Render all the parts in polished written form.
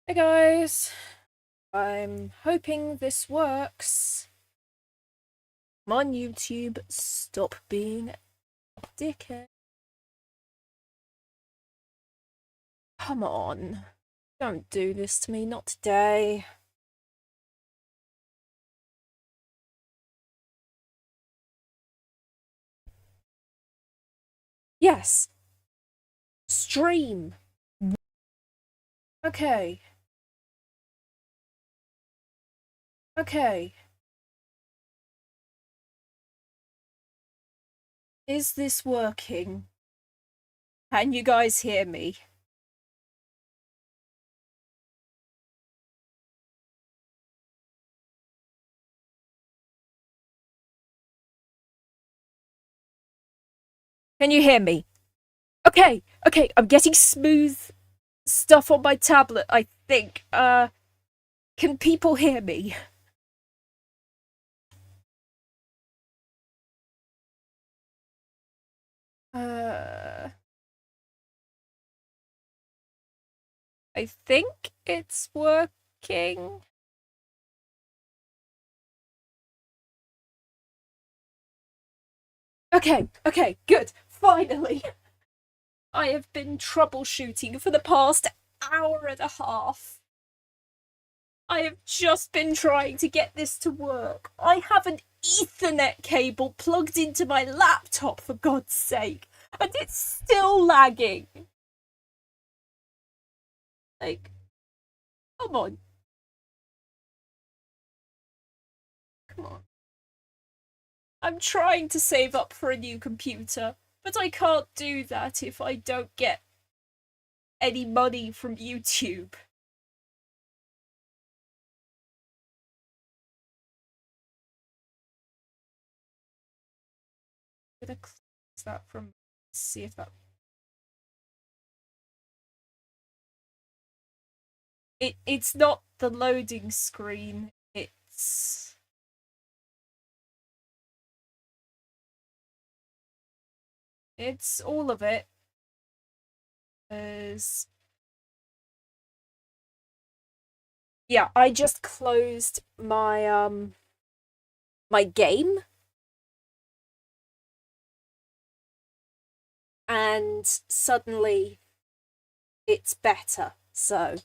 Hey guys, I'm hoping this works. Come on, YouTube, stop being a dickhead. Come on, don't do this to me, not today. Yes, stream. Okay. Okay. Is this working? Can you guys hear me? Can you hear me? Okay, okay, I'm getting smooth stuff on my tablet, I think. Can people hear me? Uh... I think it's working. Okay, okay, good. Finally. I have been troubleshooting for the past hour and a half. I have just been trying to get this to work. I have an Ethernet cable plugged into my laptop, for God's sake, and it's still lagging. Like, come on. Come on. I'm trying to save up for a new computer, but I can't do that if I don't get any money from YouTube. I'm gonna close that from. See if that. It's not the loading screen. It's all of it. Is yeah. I just closed my game, and suddenly it's better. So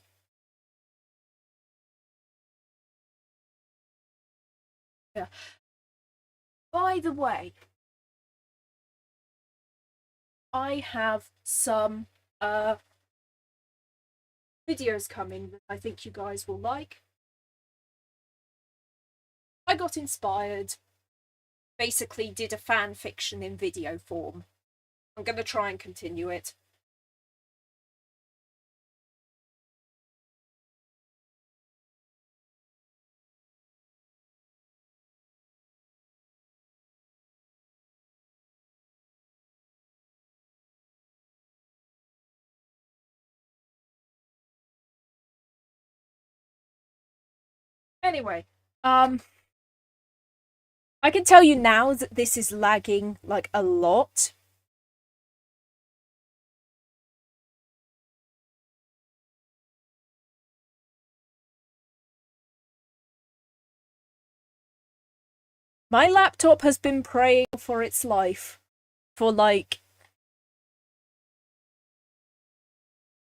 yeah. By the way, I have some videos coming that I think you guys will like. I got inspired, basically did a fan fiction in video form. I'm gonna try and continue it. Anyway, I can tell you now that this is lagging like a lot. My laptop has been praying for its life for like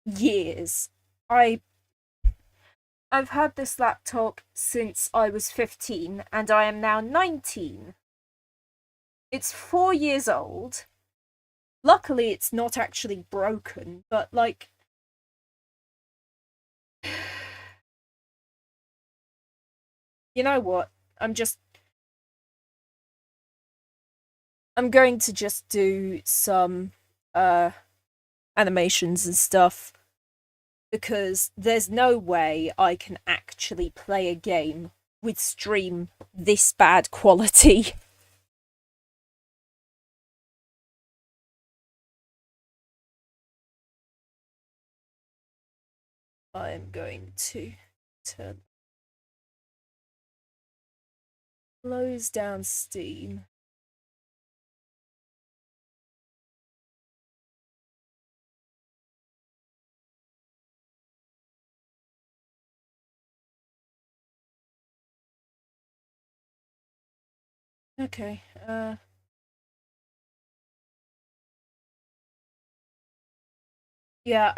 years. I've had this laptop since I was 15 and I am now 19. It's 4 years old. Luckily it's not actually broken, but like you know what? I'm going to just do some animations and stuff because there's no way I can actually play a game with stream this bad quality. I'm going to close down Steam. Okay, yeah,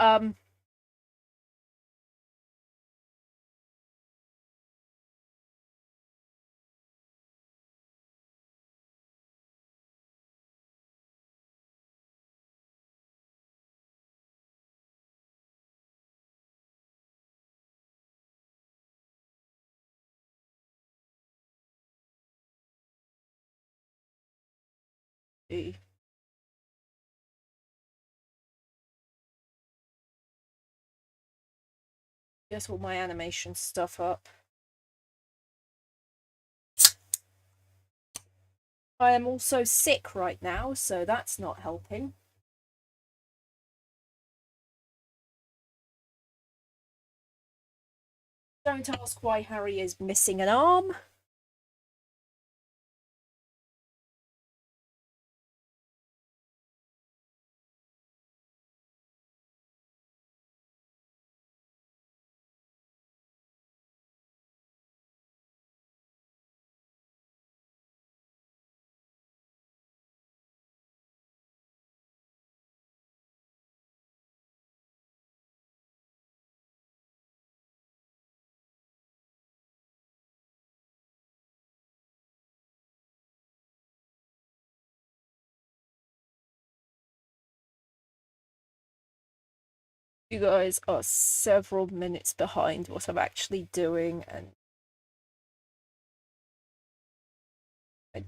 get all my animation stuff up. I am also sick right now, so that's not helping. Don't ask why Harry is missing an arm. You guys are several minutes behind what I'm actually doing, and I...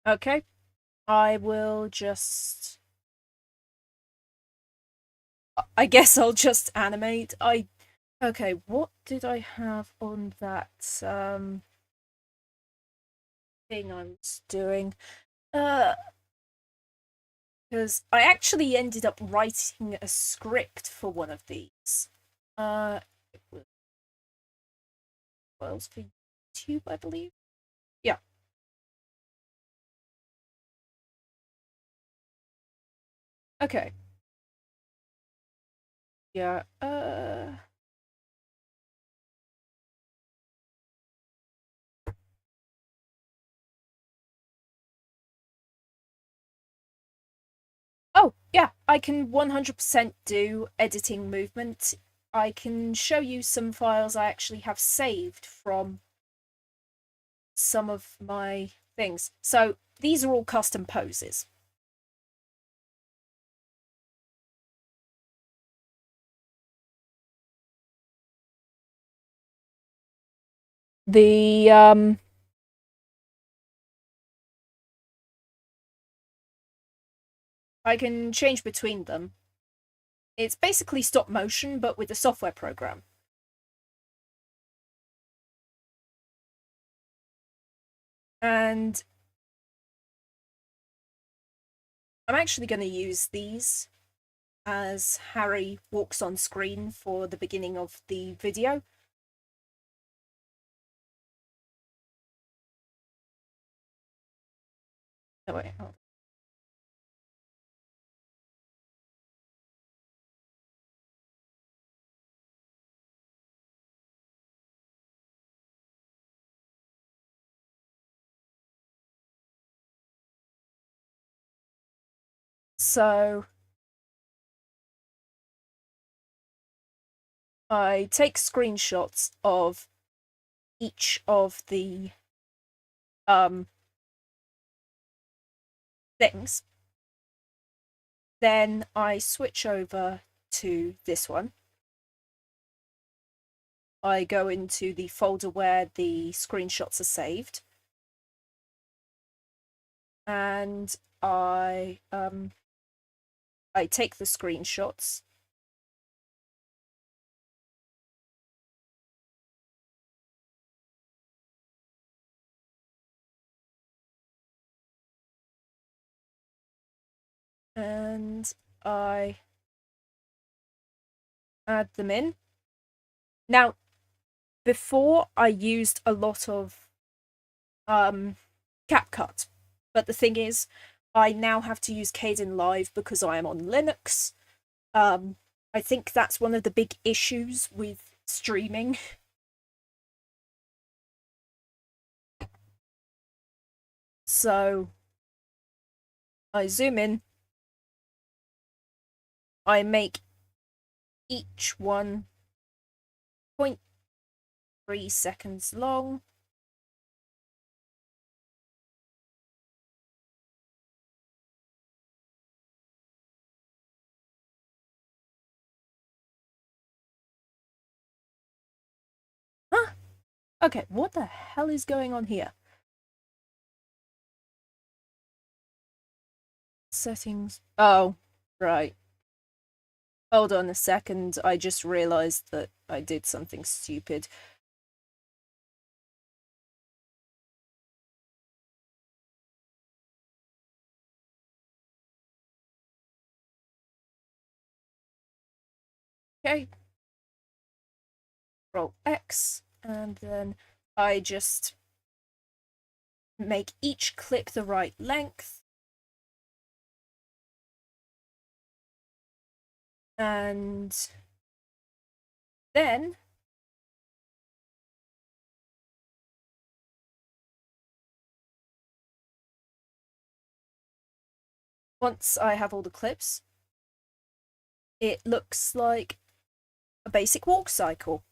Okay, I will just... I guess I'll just animate. Okay, what did I have on that thing I was doing? Uh because I actually ended up writing a script for one of these. It was for YouTube, I believe. Yeah. Okay. Yeah. Oh, yeah, I can 100% do editing movement. I can show you some files I actually have saved from some of my things. So these are all custom poses. The I can change between them. It's basically stop motion, but with a software program. And I'm actually going to use these as Harry walks on screen for the beginning of the video. Oh, wait, hold on. So I take screenshots of each of the things. Then I switch over to this one. I go into the folder where the screenshots are saved. And I take the screenshots. And I add them in. Now, before I used a lot of CapCut, but the thing is, I now have to use Kdenlive because I am on Linux. I think that's one of the big issues with streaming. So I zoom in, I make each one 0.3 seconds long. Huh? Okay, what the hell is going on here? Settings. Oh, right. Hold on a second. I just realized that I did something stupid. Okay. Roll X, and then I just make each clip the right length. And then once I have all the clips, it looks like a basic walk cycle.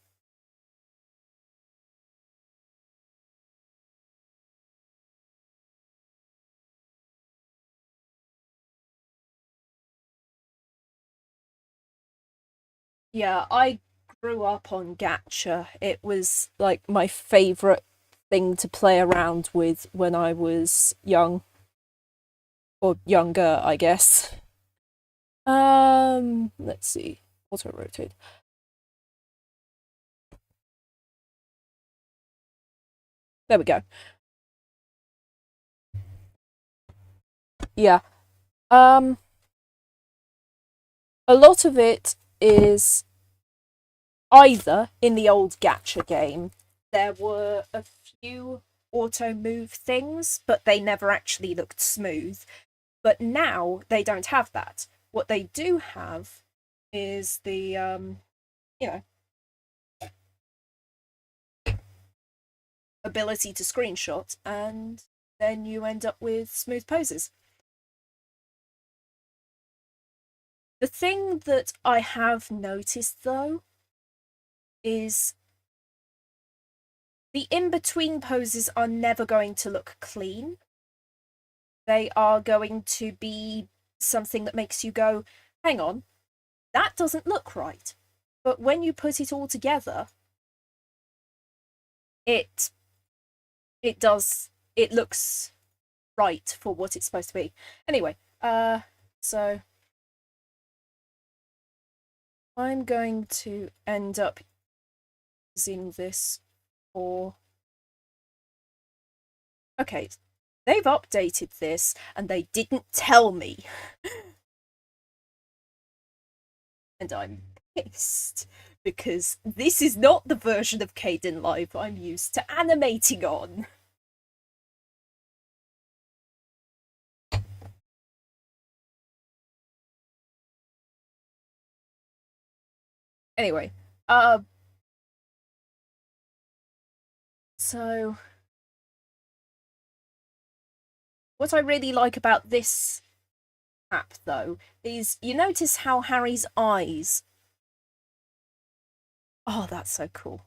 Yeah, I grew up on gacha. It was like my favorite thing to play around with when I was young. Or younger, I guess. Let's see. Auto rotate. There we go. Yeah. A lot of it is either in the old gacha game, there were a few auto move things, but they never actually looked smooth. But now they don't have that. What they do have is the you know, ability to screenshot, and then you end up with smooth poses. The thing that I have noticed though is the in-between poses are never going to look clean. They are going to be something that makes you go, hang on, that doesn't look right. But when you put it all together, it does, it looks right for what it's supposed to be. Anyway, so I'm going to end up using this for... Okay, they've updated this and they didn't tell me. And I'm pissed because this is not the version of Kdenlive I'm used to animating on. Anyway, so what I really like about this app, though, is you notice how Harry's eyes... Oh, that's so cool.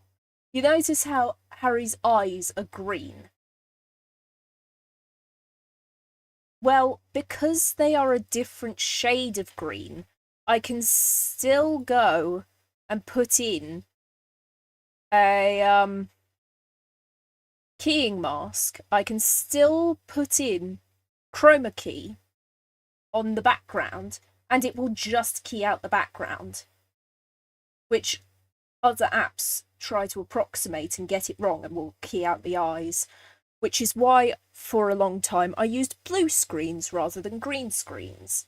You notice how Harry's eyes are green? Well, because they are a different shade of green, I can still go and put in a keying mask. I can still put in chroma key on the background, and it will just key out the background, which other apps try to approximate and get it wrong and will key out the eyes, which is why for a long time I used blue screens rather than green screens.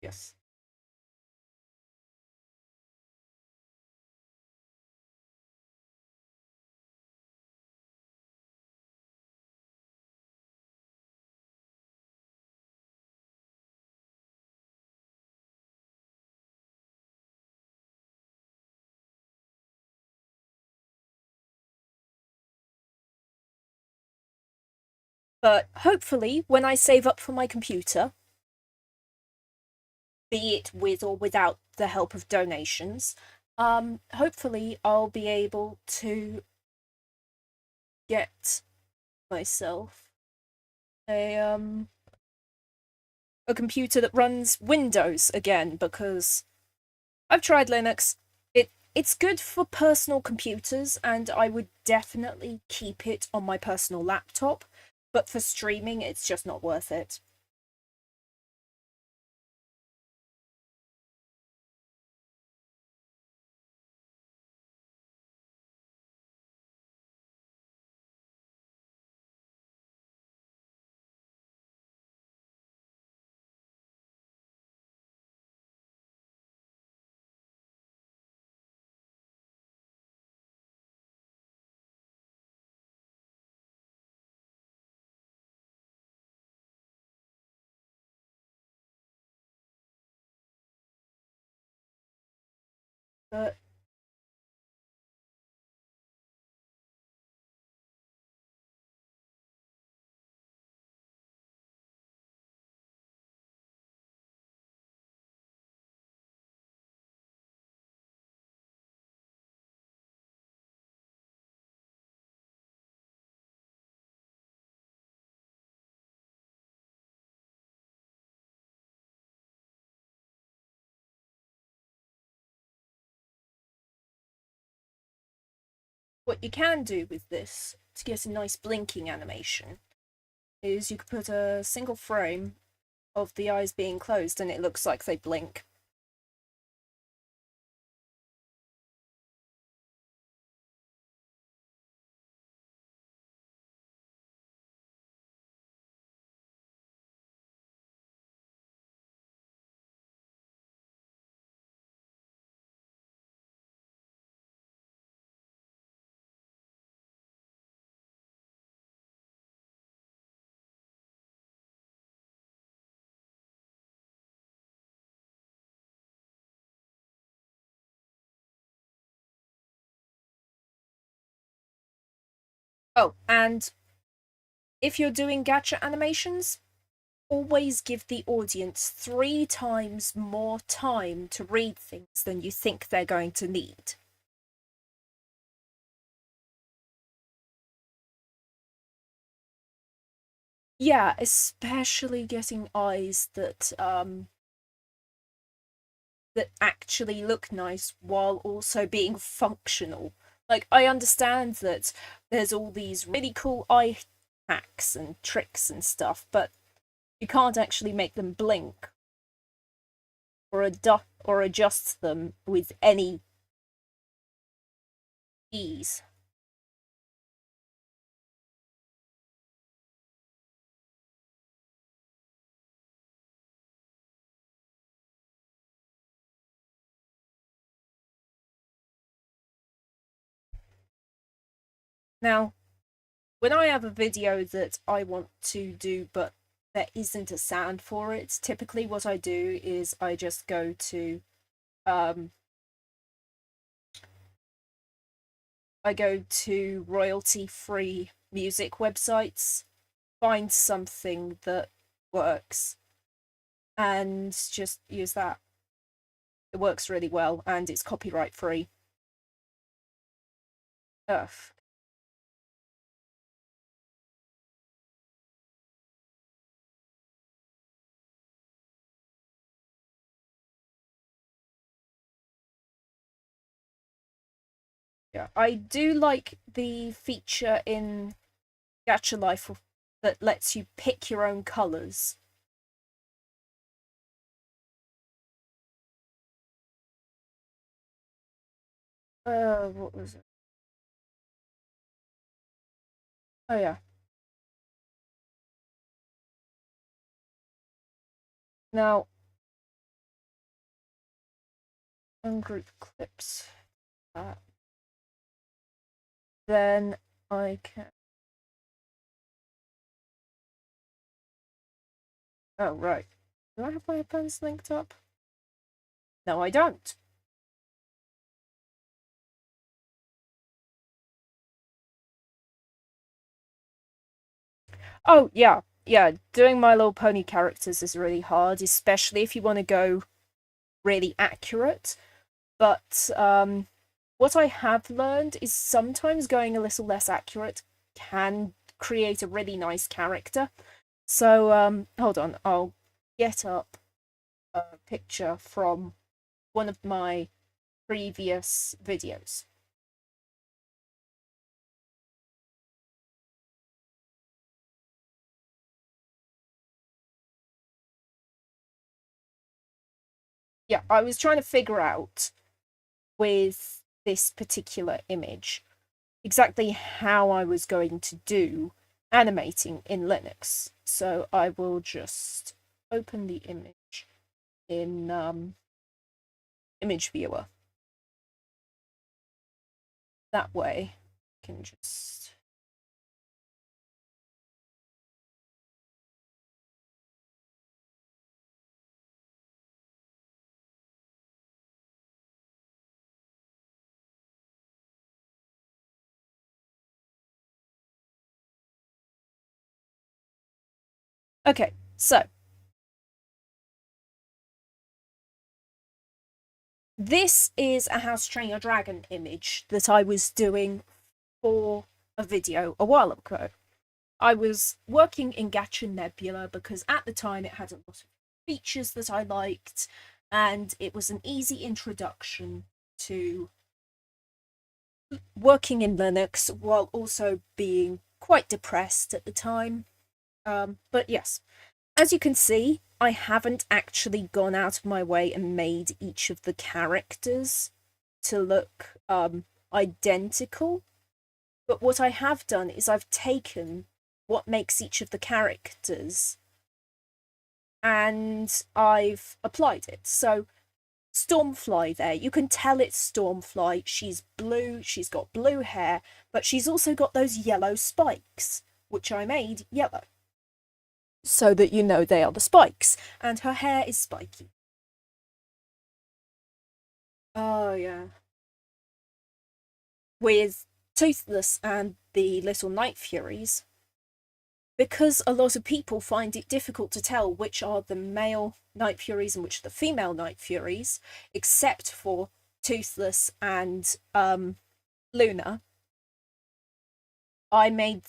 Yes. But hopefully, when I save up for my computer, be it with or without the help of donations, hopefully I'll be able to get myself a a computer that runs Windows again, because I've tried Linux. It's good for personal computers, and I would definitely keep it on my personal laptop, but for streaming it's just not worth it. But what you can do with this to get a nice blinking animation is you could put a single frame of the eyes being closed and it looks like they blink. Oh, and if you're doing gacha animations, always give the audience 3 times more time to read things than you think they're going to need. Yeah, especially getting eyes that actually look nice while also being functional. Like, I understand that there's all these really cool eye hacks and tricks and stuff, but you can't actually make them blink or adjust them with any ease. Now, when I have a video that I want to do but there isn't a sound for it. Typically what I do is I just go to royalty-free music websites, find something that works, and just use that. It works really well, and it's copyright free. Ugh. Yeah, I do like the feature in Gacha Life that lets you pick your own colours. What was it? Oh yeah. Now, ungroup clips. Then I can. Oh right. Do I have my headphones linked up? No, I don't. Oh yeah, yeah. Doing My Little Pony characters is really hard, especially if you want to go really accurate. But what I have learned is sometimes going a little less accurate can create a really nice character. So hold on, I'll get up a picture from one of my previous videos. Yeah, I was trying to figure out with this particular image exactly how I was going to do animating in Linux. So I will just open the image in image viewer. That way I can just okay, so this is a How to Train Your Dragon image that I was doing for a video a while ago. I was working in Gacha Nebula because at the time it had a lot of features that I liked, and it was an easy introduction to working in Linux while also being quite depressed at the time. But yes, as you can see, I haven't actually gone out of my way and made each of the characters to look identical. But what I have done is I've taken what makes each of the characters and I've applied it. So Stormfly there, you can tell it's Stormfly. She's blue, she's got blue hair, but she's also got those yellow spikes, which I made yellow. So that you know they are the spikes, and her hair is spiky. Oh, yeah. With Toothless and the Little Night Furies, because a lot of people find it difficult to tell which are the male Night Furies and which are the female Night Furies, except for Toothless and Luna. I made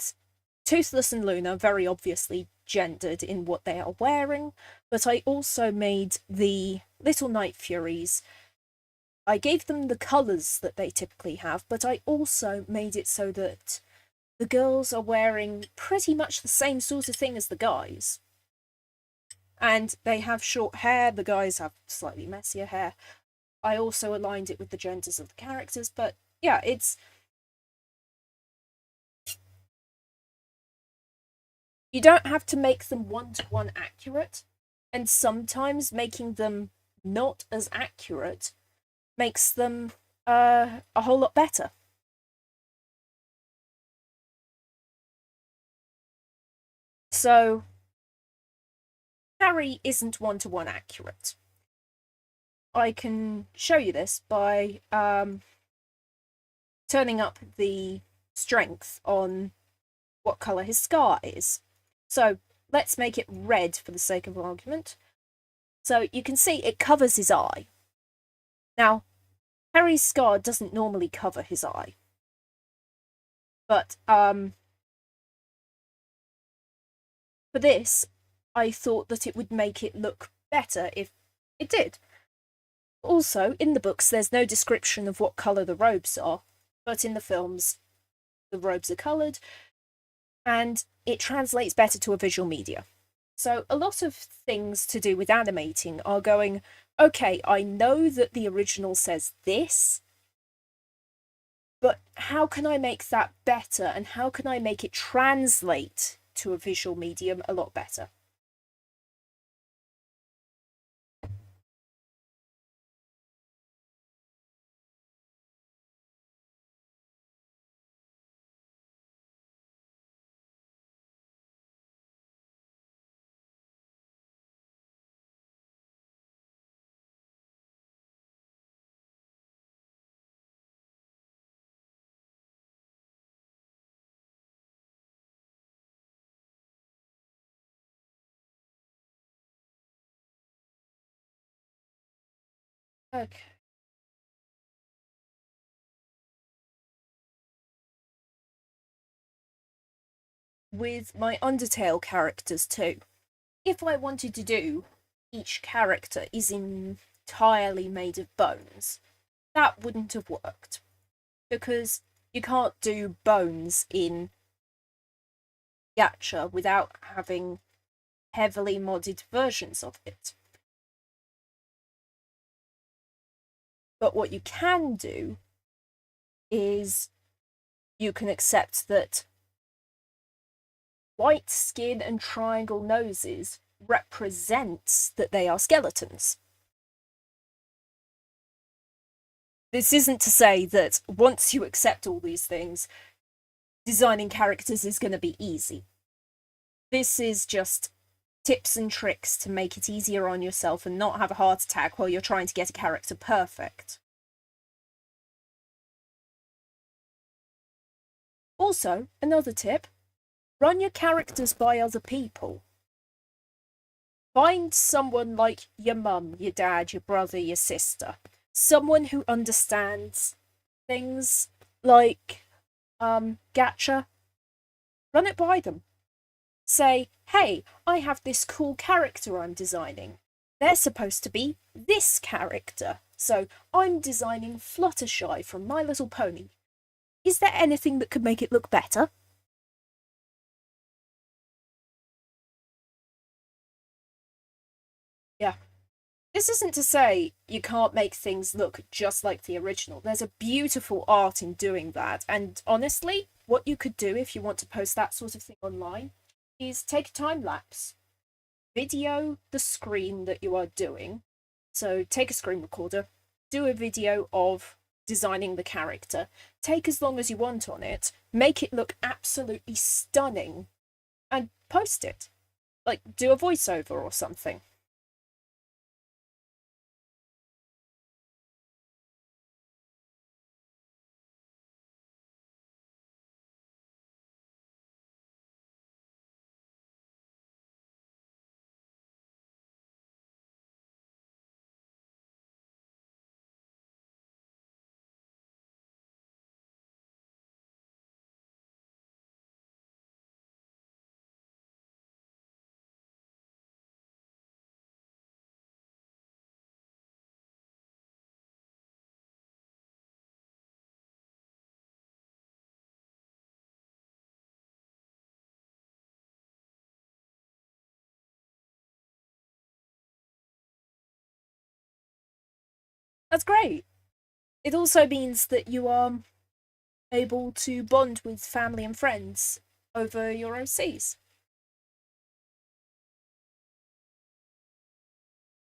Toothless and Luna very obviously gendered in what they are wearing, but I also made the Little Night Furies. I gave them the colours that they typically have, but I also made it so that the girls are wearing pretty much the same sort of thing as the guys. And they have short hair, the guys have slightly messier hair. I also aligned it with the genders of the characters, but yeah, it's. You don't have to make them one-to-one accurate, and sometimes making them not as accurate makes them a whole lot better. So Harry isn't one-to-one accurate. I can show you this by turning up the strength on what colour his scar is. So let's make it red for the sake of argument. So you can see it covers his eye. Now, Harry's scar doesn't normally cover his eye. But for this, I thought that it would make it look better if it did. Also, in the books, there's no description of what colour the robes are, but in the films, the robes are coloured, and it translates better to a visual media. So a lot of things to do with animating are going, okay, I know that the original says this, but how can I make that better, and how can I make it translate to a visual medium a lot better? Okay. With my Undertale characters too, if I wanted to do each character is entirely made of bones, that wouldn't have worked. Because you can't do bones in Gacha without having heavily modded versions of it. But what you can do is you can accept that white skin and triangle noses represents that they are skeletons. This isn't to say that once you accept all these things, designing characters is going to be easy. This is just tips and tricks to make it easier on yourself and not have a heart attack while you're trying to get a character perfect. Also, another tip, run your characters by other people. Find someone like your mum, your dad, your brother, your sister. Someone who understands things like gacha. Run it by them. Say, hey, I have this cool character I'm designing. They're supposed to be this character. So I'm designing Fluttershy from My Little Pony. Is there anything that could make it look better? Yeah. This isn't to say you can't make things look just like the original. There's a beautiful art in doing that. And honestly, what you could do if you want to post that sort of thing online is take a time lapse. Video the screen that you are doing. So take a screen recorder, do a video of designing the character, take as long as you want on it, make it look absolutely stunning, and post it. Like, do a voiceover or something. That's great. It also means that you are able to bond with family and friends over your OCs.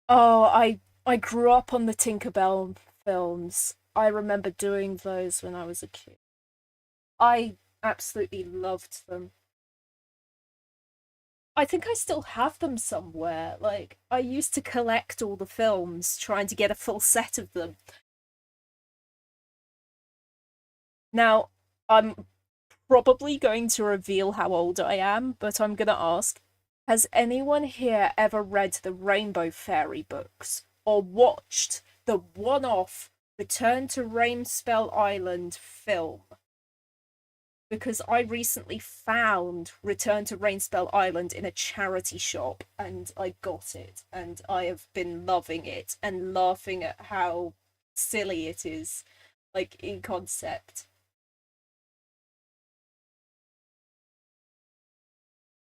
Oh, I grew up on the Tinkerbell films. I remember doing those when I was a kid. I absolutely loved them. I think I still have them somewhere. Like, I used to collect all the films, trying to get a full set of them. Now, I'm probably going to reveal how old I am, but I'm gonna ask, has anyone here ever read the Rainbow Fairy books or watched the one-off Return to Rainspell Island film? Because I recently found Return to Rainspell Island in a charity shop and I got it and I have been loving it and laughing at how silly it is, like in concept.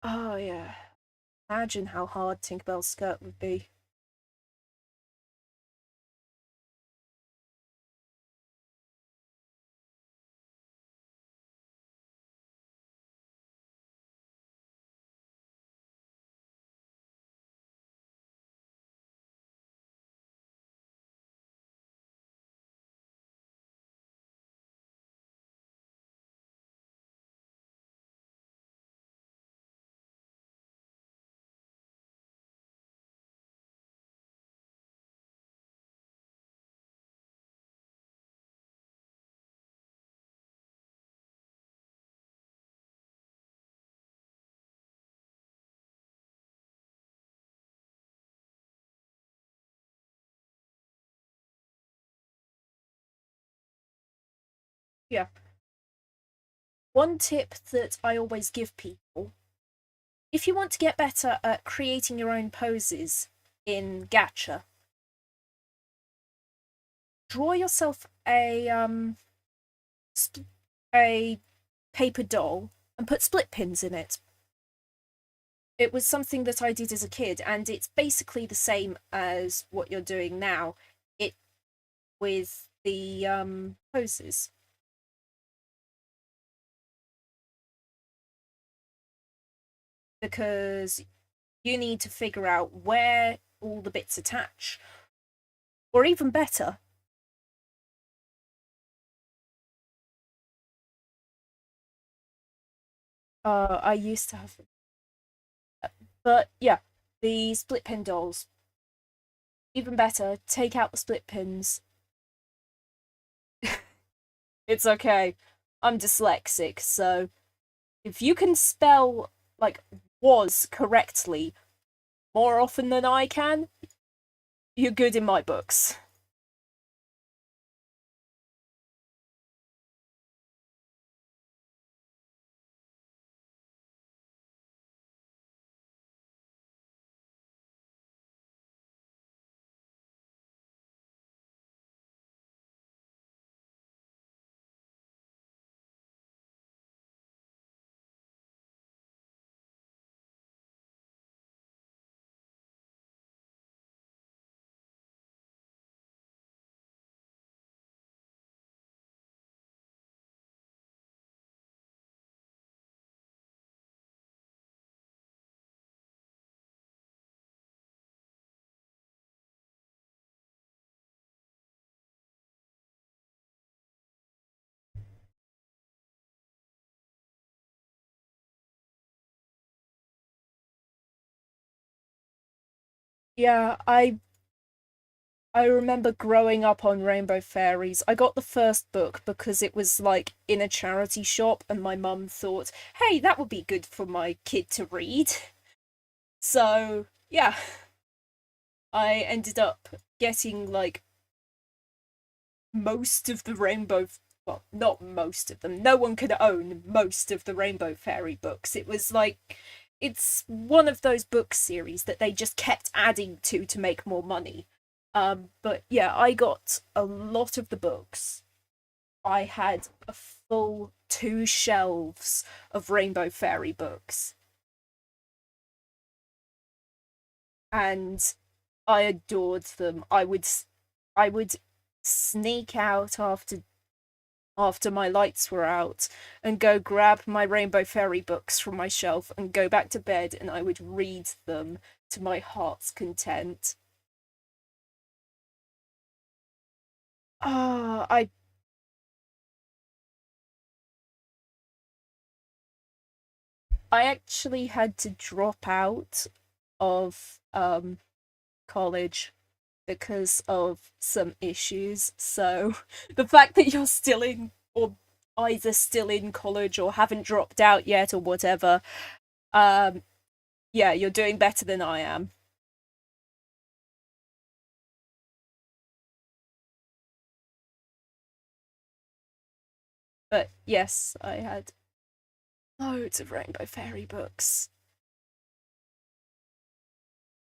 Oh yeah. Imagine how hard Tinkerbell's skirt would be. Yeah. One tip that I always give people, if you want to get better at creating your own poses in gacha, draw yourself a paper doll and put split pins in it. It was something that I did as a kid, and it's basically the same as what you're doing now. It with the poses, because you need to figure out where all the bits attach, or even better. I used to have, but yeah, the split pin dolls. Even better, take out the split pins. It's okay. I'm dyslexic, so if you can spell like was correctly more often than I can, you're good in my books. Yeah, I remember growing up on Rainbow Fairies. I got the first book because it was like in a charity shop, and my mum thought, hey, that would be good for my kid to read. So, yeah, I ended up getting like most of the Rainbow. Well, not most of them. No one could own most of the Rainbow Fairy books. It was like. It's one of those book series that they just kept adding to make more money. But yeah, I got a lot of the books. I had a full two shelves of Rainbow Fairy books, and I adored them. I would sneak out after my lights were out and go grab my Rainbow Fairy books from my shelf and go back to bed, and I would read them to my heart's content. I I actually had to drop out of college because of some issues. So the fact that you're still in, or either still in college or haven't dropped out yet or whatever, um yeah, you're doing better than I am. But yes, I had loads of Rainbow Fairy books.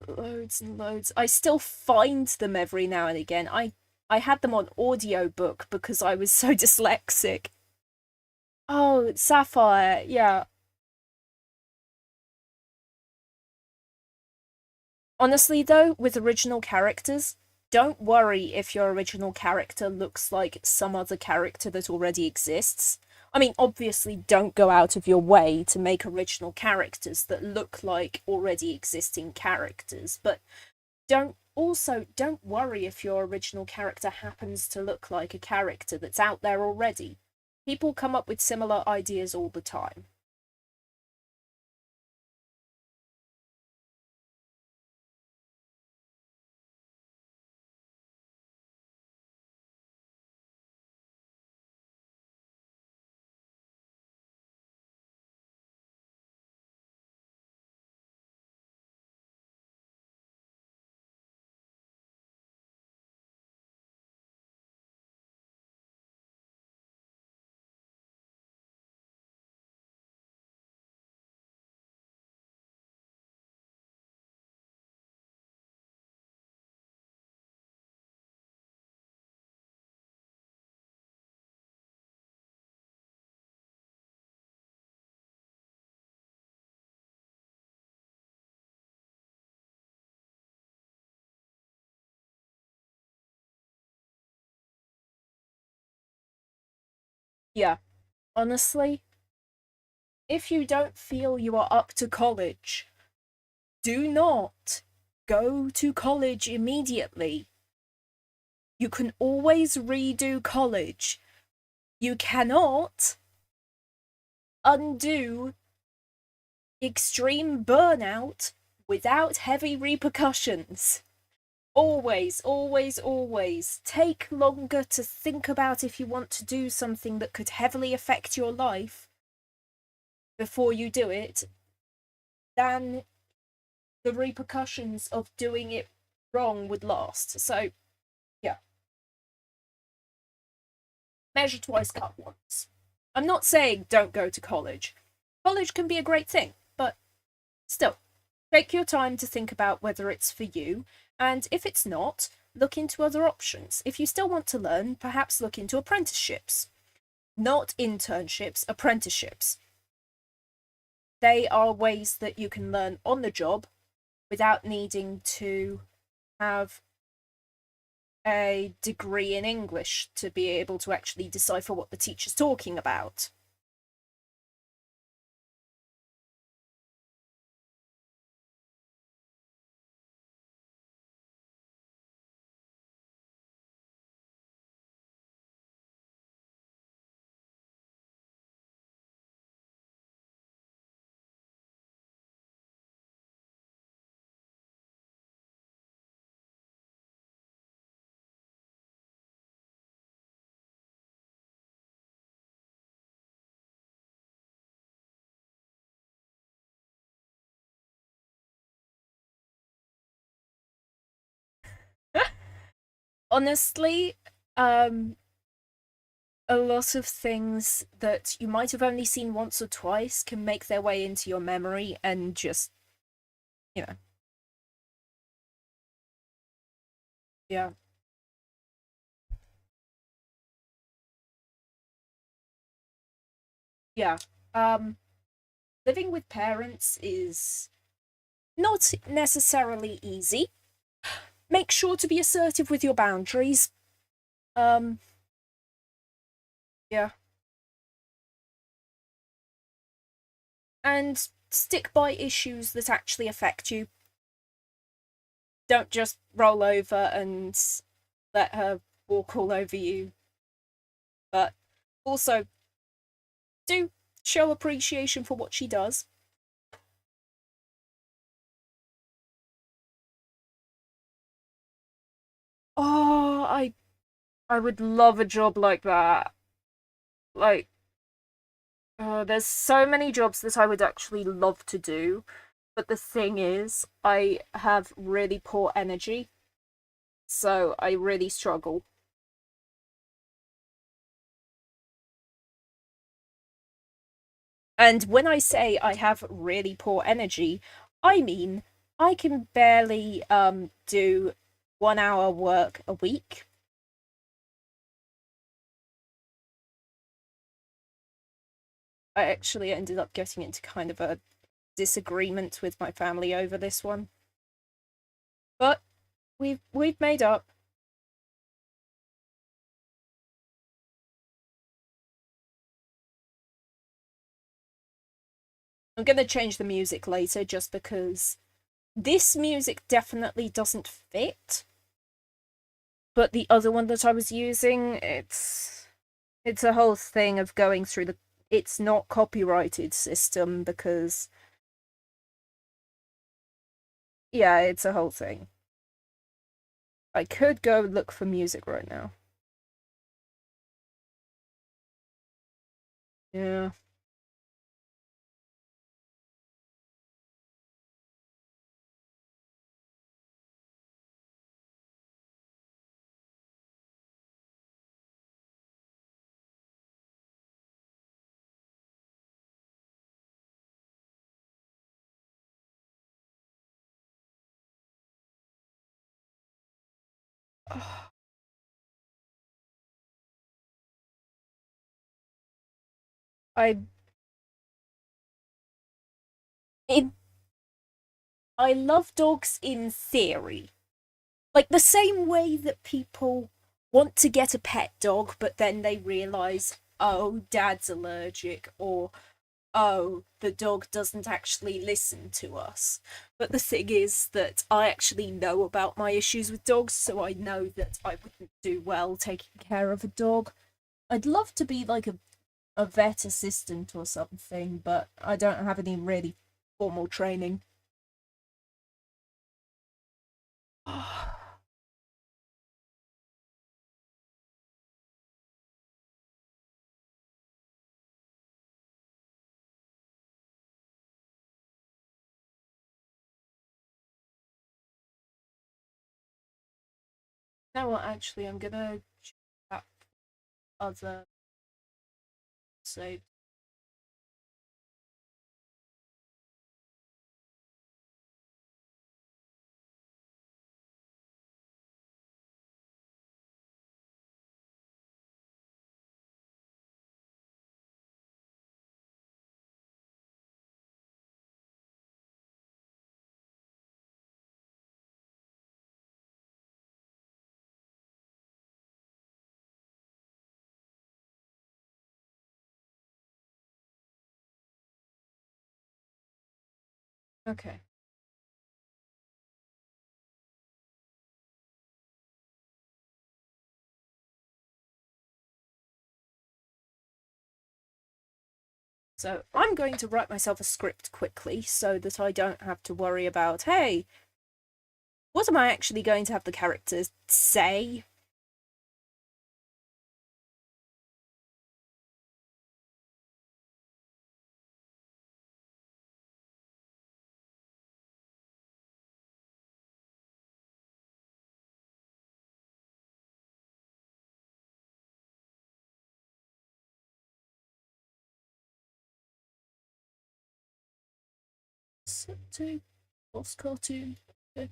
Loads and loads. I still find them every now and again. I had them on audiobook because I was so dyslexic. Oh, Sapphire, yeah. Honestly, though, with original characters, don't worry if your original character looks like some other character that already exists. I mean, obviously, don't go out of your way to make original characters that look like already existing characters, but don't worry if your original character happens to look like a character that's out there already. People come up with similar ideas all the time. Yeah, honestly, if you don't feel you are up to college, do not go to college immediately. You can always redo college. You cannot undo extreme burnout without heavy repercussions. Always, always, always take longer to think about if you want to do something that could heavily affect your life before you do it than the repercussions of doing it wrong would last. So, yeah, measure twice, cut once. I'm not saying don't go to college. College can be a great thing, but still, take your time to think about whether it's for you, and if it's not, look into other options. If you still want to learn, perhaps look into apprenticeships. Not internships, apprenticeships. They are ways that you can learn on the job without needing to have a degree in English to be able to actually decipher what the teacher's talking about. Honestly, um, a lot of things that you might have only seen once or twice can make their way into your memory and just, you know, yeah, yeah. Um, Living with parents is not necessarily easy. Make sure to be assertive with your boundaries. Um, yeah. And stick by issues that actually affect you. Don't just roll over and let her walk all over you. But also, do show appreciation for what she does. Oh, I would love a job like that. Like, there's so many jobs that I would actually love to do, but the thing is, I have really poor energy, so I really struggle. And when I say I have really poor energy, I mean I can barely do 1 hour work a week. I actually ended up getting into kind of a disagreement with my family over this one. But we've made up. I'm gonna change the music later just because this music definitely doesn't fit. But the other one that I was using, it's a whole thing of going through the it's not copyrighted system because yeah, it's a whole thing. I could go look for music right now. Yeah. I it, I love dogs in theory. Like the same way that people want to get a pet dog, but then they realize, oh, dad's allergic, or oh, the dog doesn't actually listen to us. But the thing is that I actually know about my issues with dogs, so I know that I wouldn't do well taking care of a dog. I'd love to be like a vet assistant or something, but I don't have any really formal training. You know what, actually, I'm gonna check that other save. Okay. So I'm going to write myself a script quickly so that I don't have to worry about, hey, what am I actually going to have the characters say? Set to boss cartoon. Okay.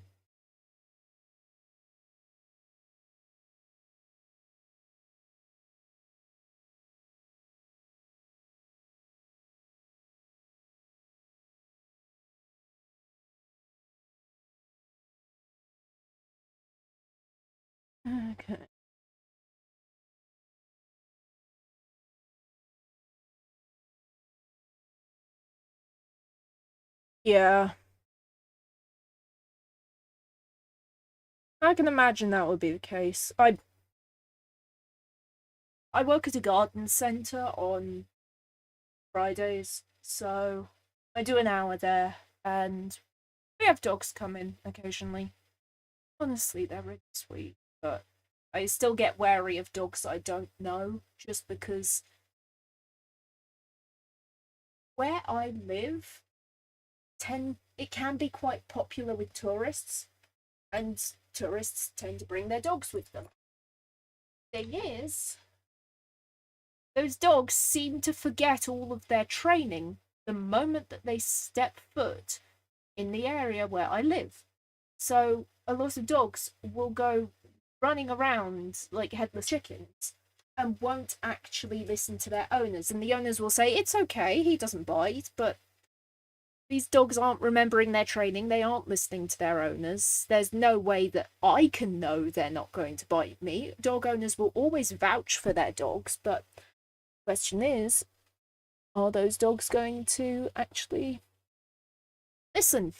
Okay. Yeah, I can imagine that would be the case. I work at a garden centre on Fridays, so I do an hour there, and we have dogs come in occasionally. Honestly, they're really sweet. but I still get wary of dogs I don't know, just because where I live it can be quite popular with tourists, and tourists tend to bring their dogs with them. Thing is, those dogs seem to forget all of their training the moment that they step foot in the area where I live. So a lot of dogs will go running around like headless chickens and won't actually listen to their owners. And the owners will say, it's okay, he doesn't bite, but these dogs aren't remembering their training, they aren't listening to their owners. There's no way that I can know they're not going to bite me. Dog owners will always vouch for their dogs, but the question is, are those dogs going to actually listen?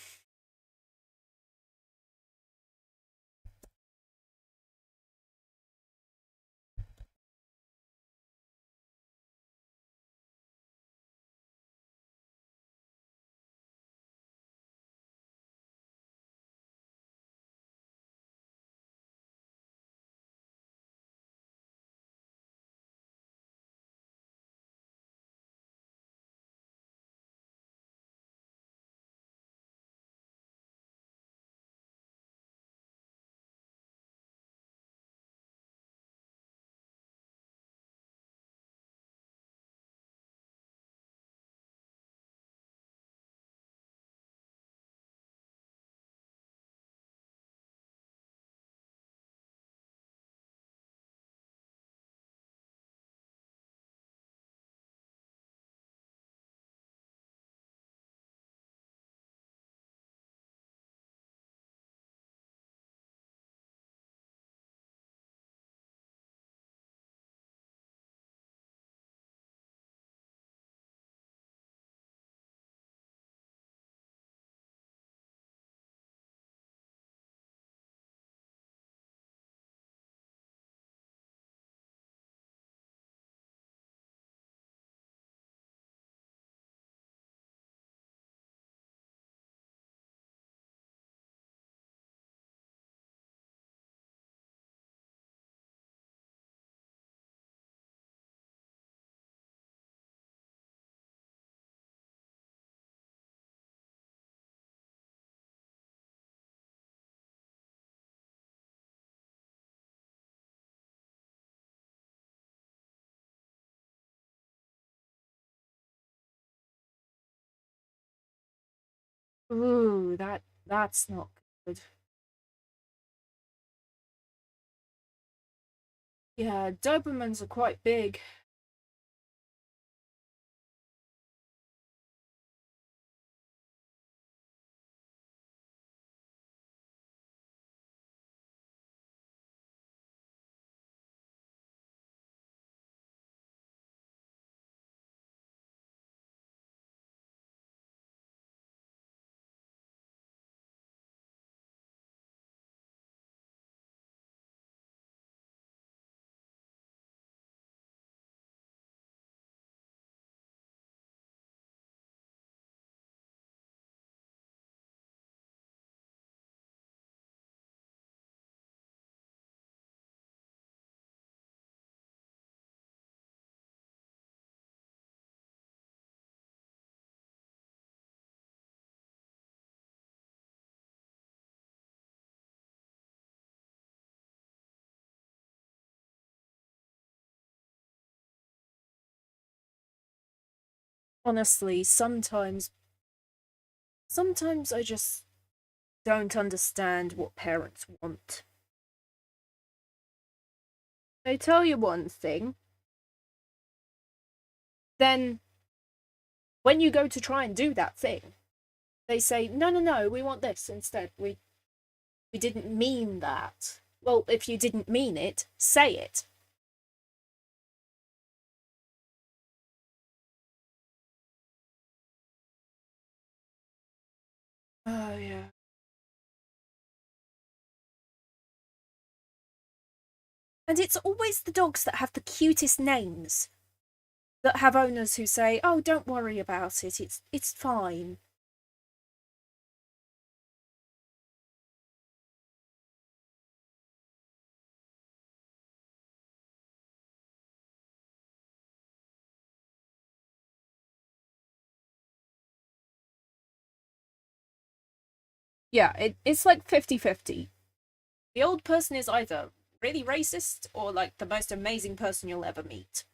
Ooh, that's not good. Yeah, Dobermans are quite big. Honestly, sometimes I just don't understand what parents want. They tell you one thing, then when you go to try and do that thing, they say, no, no, no, we want this instead. We didn't mean that. Well, if you didn't mean it, say it. Oh, yeah. And it's always the dogs that have the cutest names that have owners who say, "Oh, don't worry about it. It's fine." Yeah, it's like 50-50. The old person is either really racist or like the most amazing person you'll ever meet.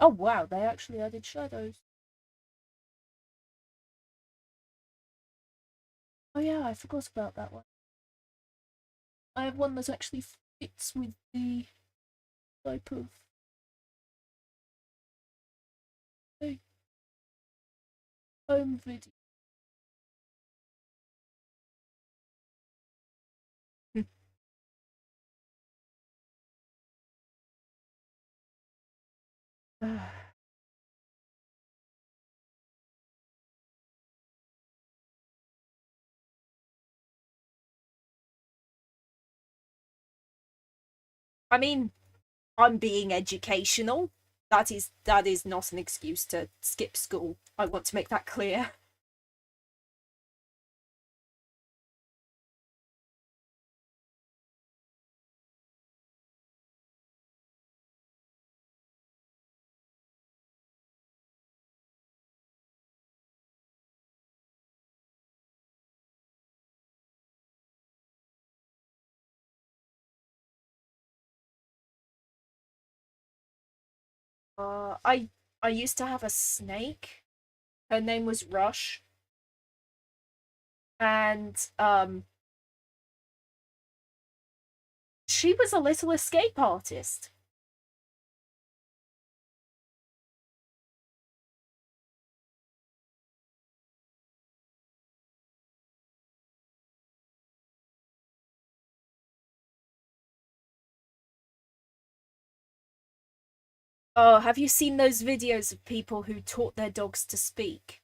Oh wow, they actually added shadows. Oh yeah, I forgot about that one. I have one that actually fits with the type of the home video. I mean, I'm being educational. That is not an excuse to skip school. I want to make that clear. I used to have a snake. Her name was Rush, and she was a little escape artist. Oh, have you seen those videos of people who taught their dogs to speak?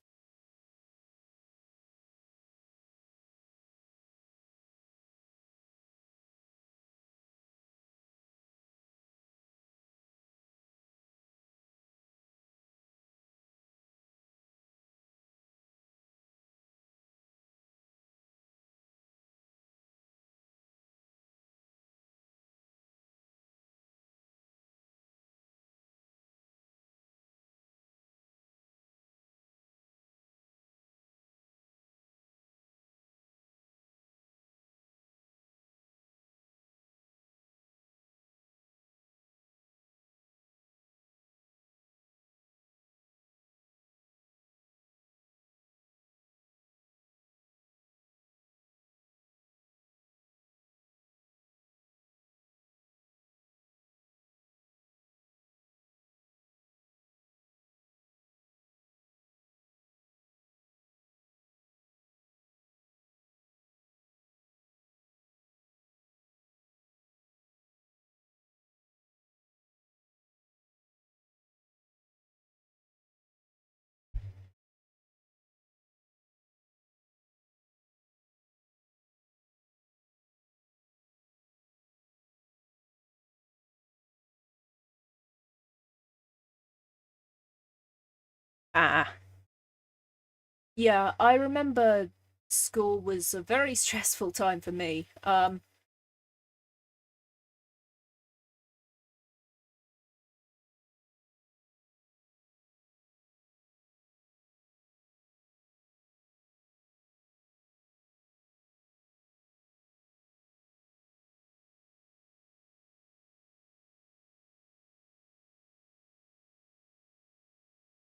Ah, yeah, I remember school was a very stressful time for me.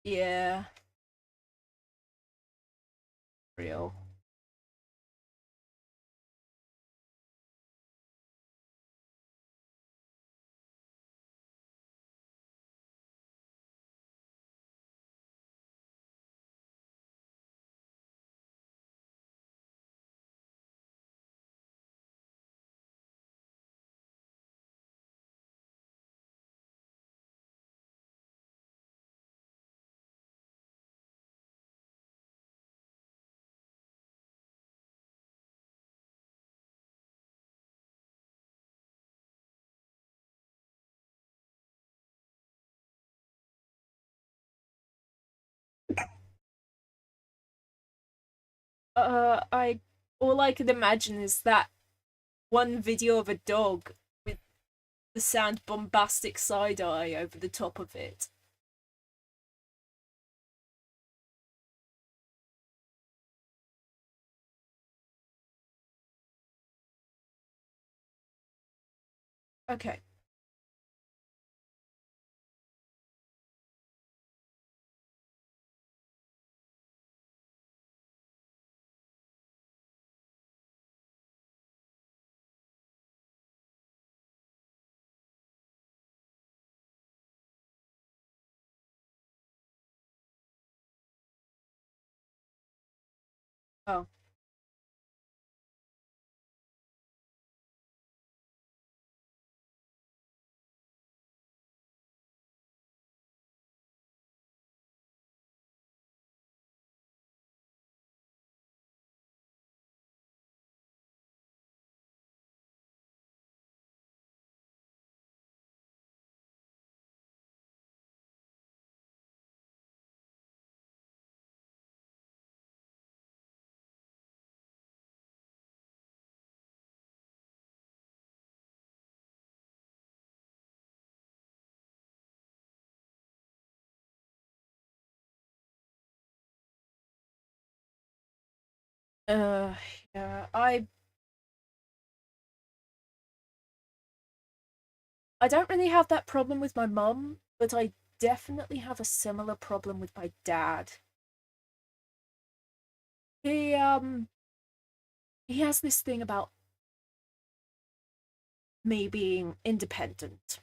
Yeah, real. I all I can imagine is that one video of a dog with the sound bombastic side eye over the top of it. Okay. Oh. Uh, yeah, I don't really have that problem with my mum, but I definitely have a similar problem with my dad. He he has this thing about me being independent.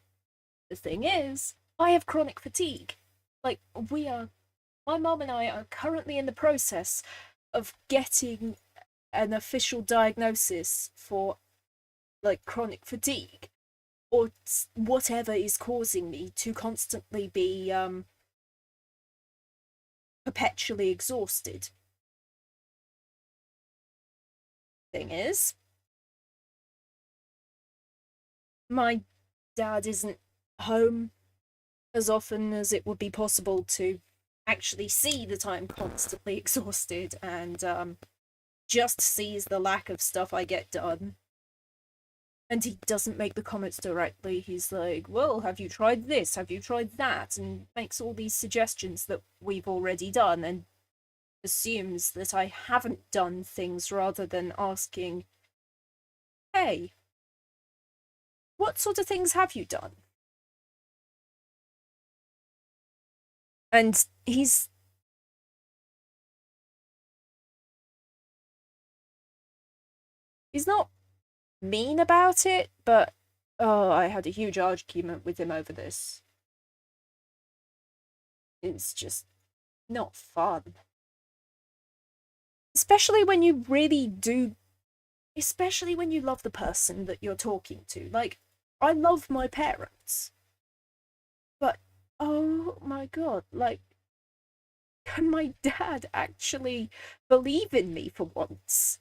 The thing is, I have chronic fatigue. Like we are my mum and I are currently in the process of getting an official diagnosis for like chronic fatigue or whatever is causing me to constantly be perpetually exhausted. Thing is, my dad isn't home as often as it would be possible to actually see that I'm constantly exhausted and just sees the lack of stuff I get done. And he doesn't make the comments directly. He's like, well, have you tried this? Have you tried that? And makes all these suggestions that we've already done and assumes that I haven't done things rather than asking, hey, what sort of things have you done? And he's not mean about it, but oh, I had a huge argument with him over this. It's just not fun. Especially when you really do, especially when you love the person that you're talking to. Like, I love my parents, but oh my god, like, can my dad actually believe in me for once?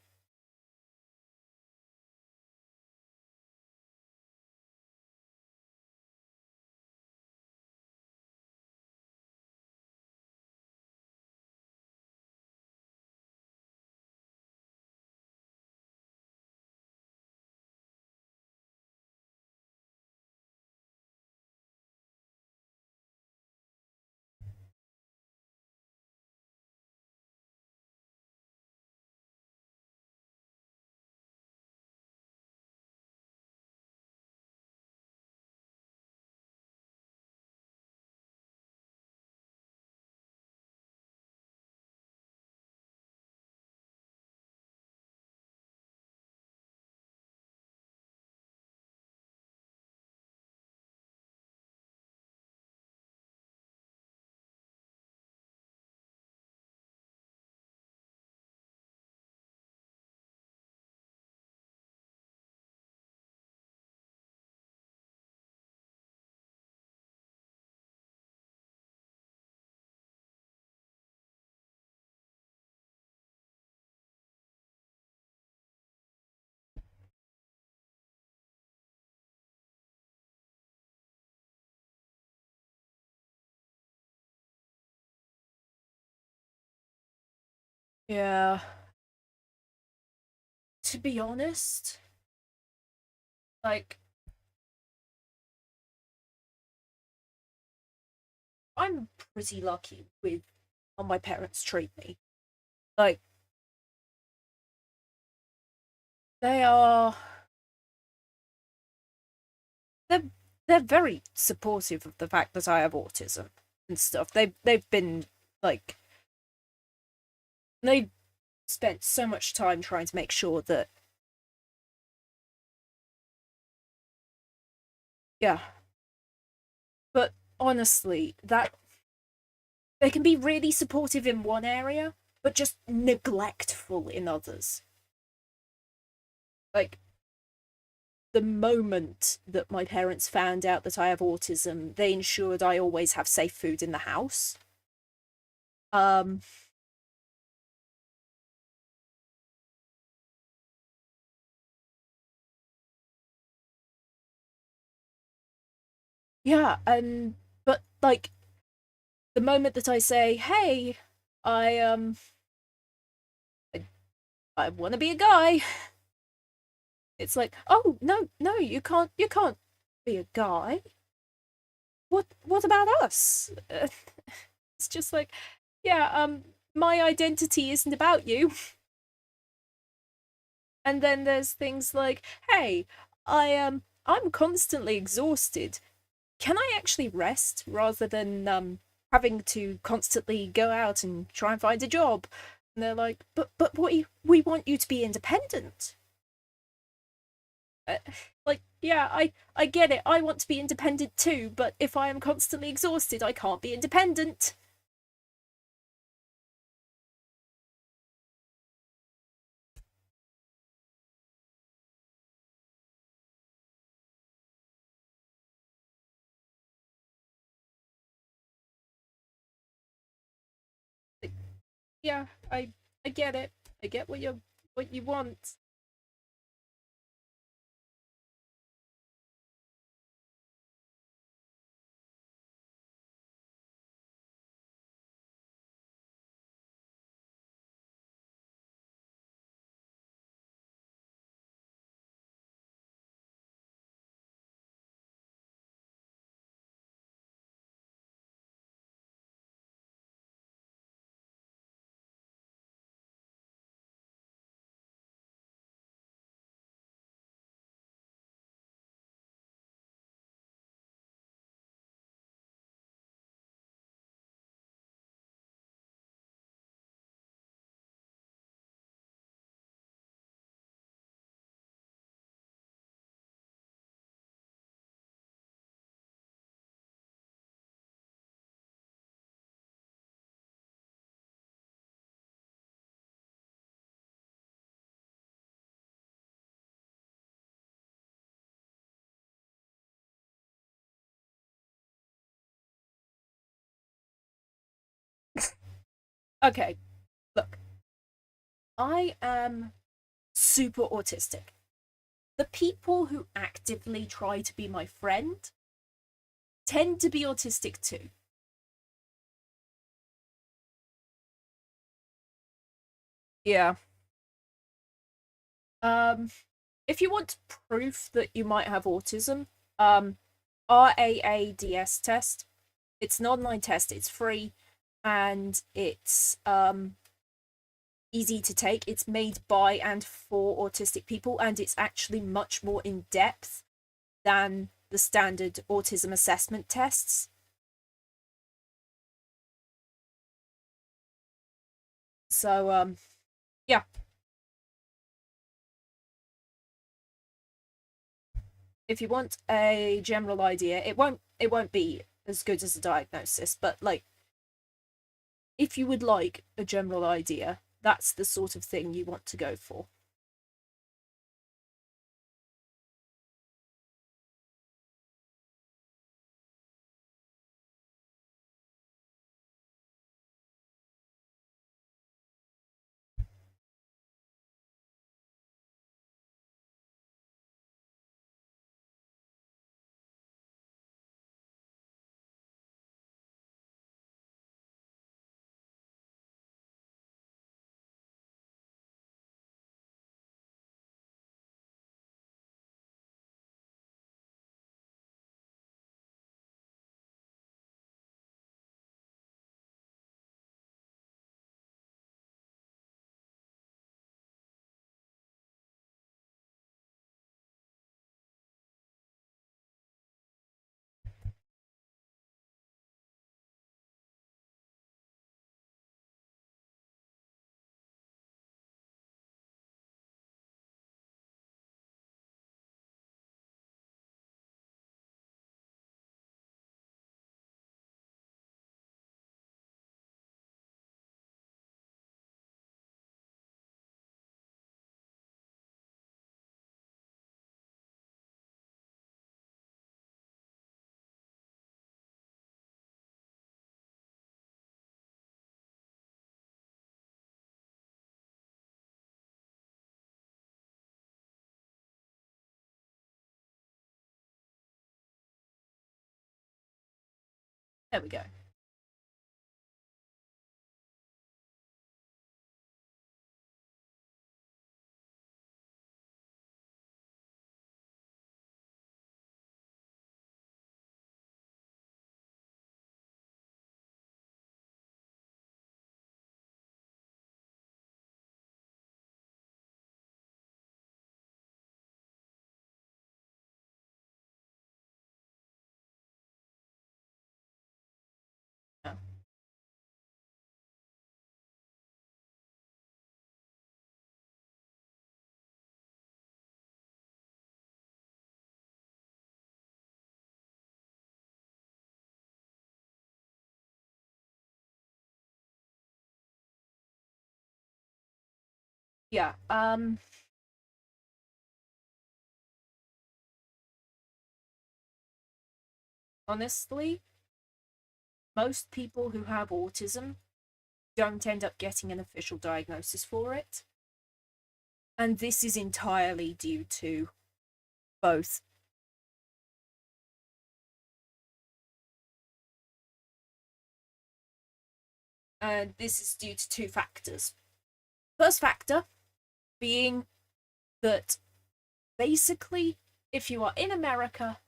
Yeah. to be honest, like, I'm pretty lucky with how my parents treat me. Like, they are they're they're very supportive of the fact that I have autism and stuff. They've been like they've spent so much time trying to make sure that yeah. But honestly, that they can be really supportive in one area, but just neglectful in others. Like the moment that my parents found out that I have autism, they ensured I always have safe food in the house. Um, yeah, and but like the moment that I say, "Hey, I I, I want to be a guy," it's like, "Oh no, no, you can't be a guy. What about us?" It's just like, yeah, my identity isn't about you. And then there's things like, hey, I'm constantly exhausted. Can I actually rest rather than having to constantly go out and try and find a job? And they're like, but we want you to be independent. Uh, like, yeah, I get it. I want to be independent too, but if I am constantly exhausted, I can't be independent. Like, yeah, I get it. I get what you want. Okay, look, I am super autistic. The people who actively try to be my friend tend to be autistic too. Yeah. Um, if you want proof that you might have autism, RAADS test. It's an online test. It's free, and it's easy to take. It's made by and for autistic people, and it's actually much more in depth than the standard autism assessment tests. So yeah, if you want a general idea, it won't be as good as a diagnosis, but like if you would like a general idea, that's the sort of thing you want to go for. There we go. Yeah. Yeah. Honestly, most people who have autism don't end up getting an official diagnosis for it. And this is entirely due to both. And this is due to two factors. First factor being that basically, if you are in America,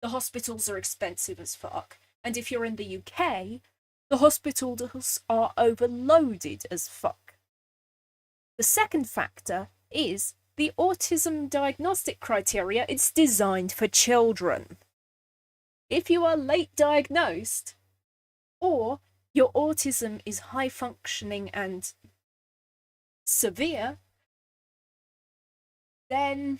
the hospitals are expensive as fuck. And if you're in the UK, the hospitals are overloaded as fuck. The second factor is the autism diagnostic criteria. It's designed for children. If you are late diagnosed, or your autism is high functioning and severe, then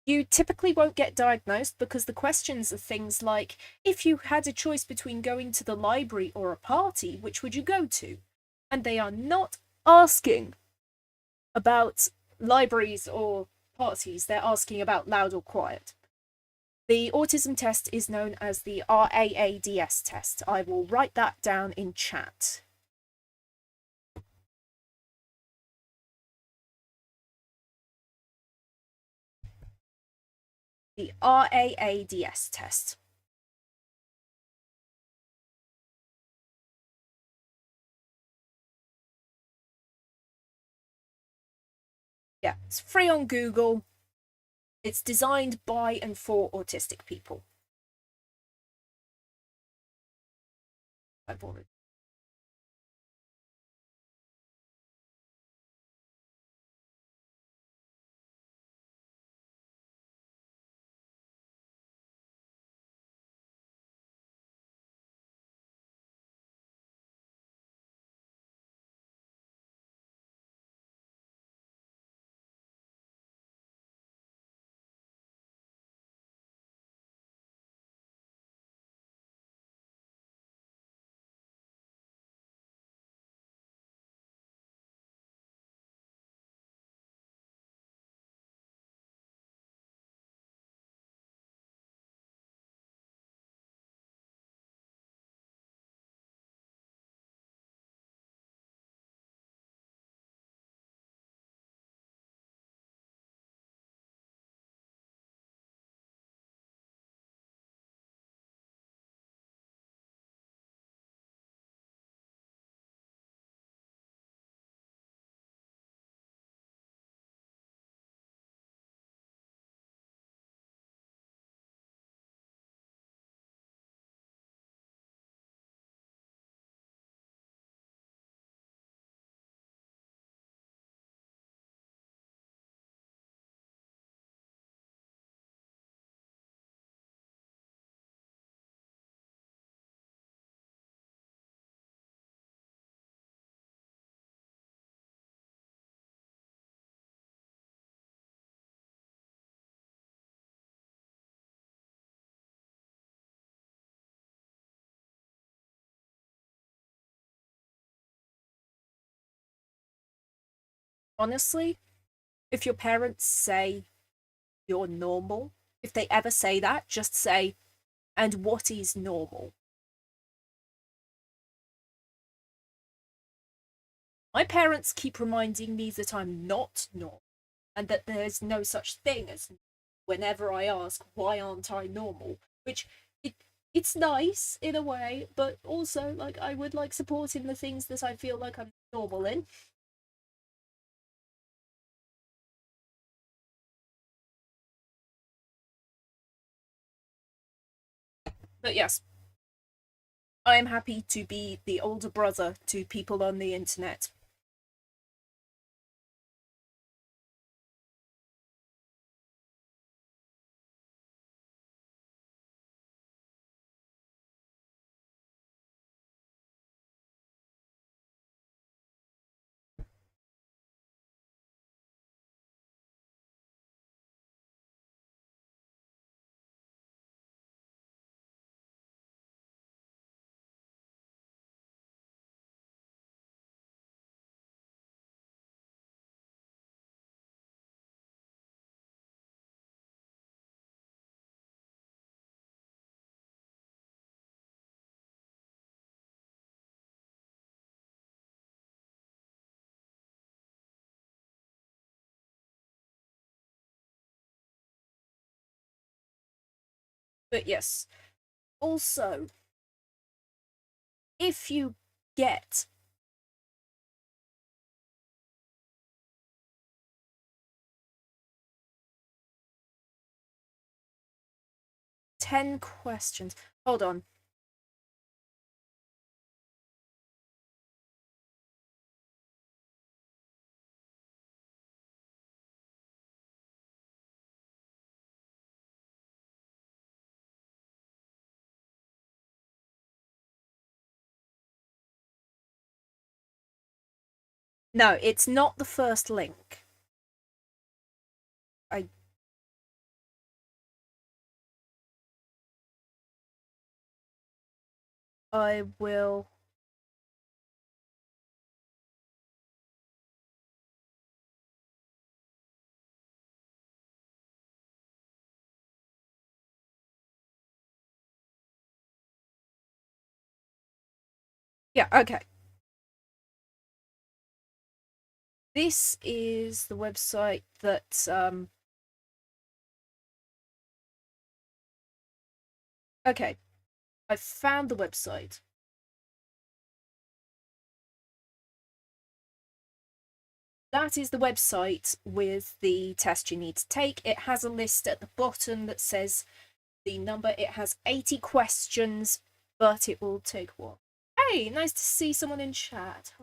you typically won't get diagnosed because the questions are things like, if you had a choice between going to the library or a party, which would you go to? And they are not asking about libraries or parties, they're asking about loud or quiet. The autism test is known as the RAADS test. I will write that down in chat. The RAADS test. Yeah, it's free on Google. It's designed by and for autistic people. I've already. Honestly, if your parents say you're normal, if they ever say that, just say, and what is normal? My parents keep reminding me that I'm not normal and that there's no such thing as whenever I ask, why aren't I normal? Which it's nice in a way, but also like I would like support in the things that I feel like I'm normal in. But yes, I am happy to be the older brother to people on the internet. But yes, also, if you get ten questions, hold on. No, it's not the first link. I I will. Yeah, okay. This is the website that okay. I found the website. That is the website with the test you need to take. It has a list at the bottom that says the number. It has 80 questions, but it will take what? Hey, nice to see someone in chat.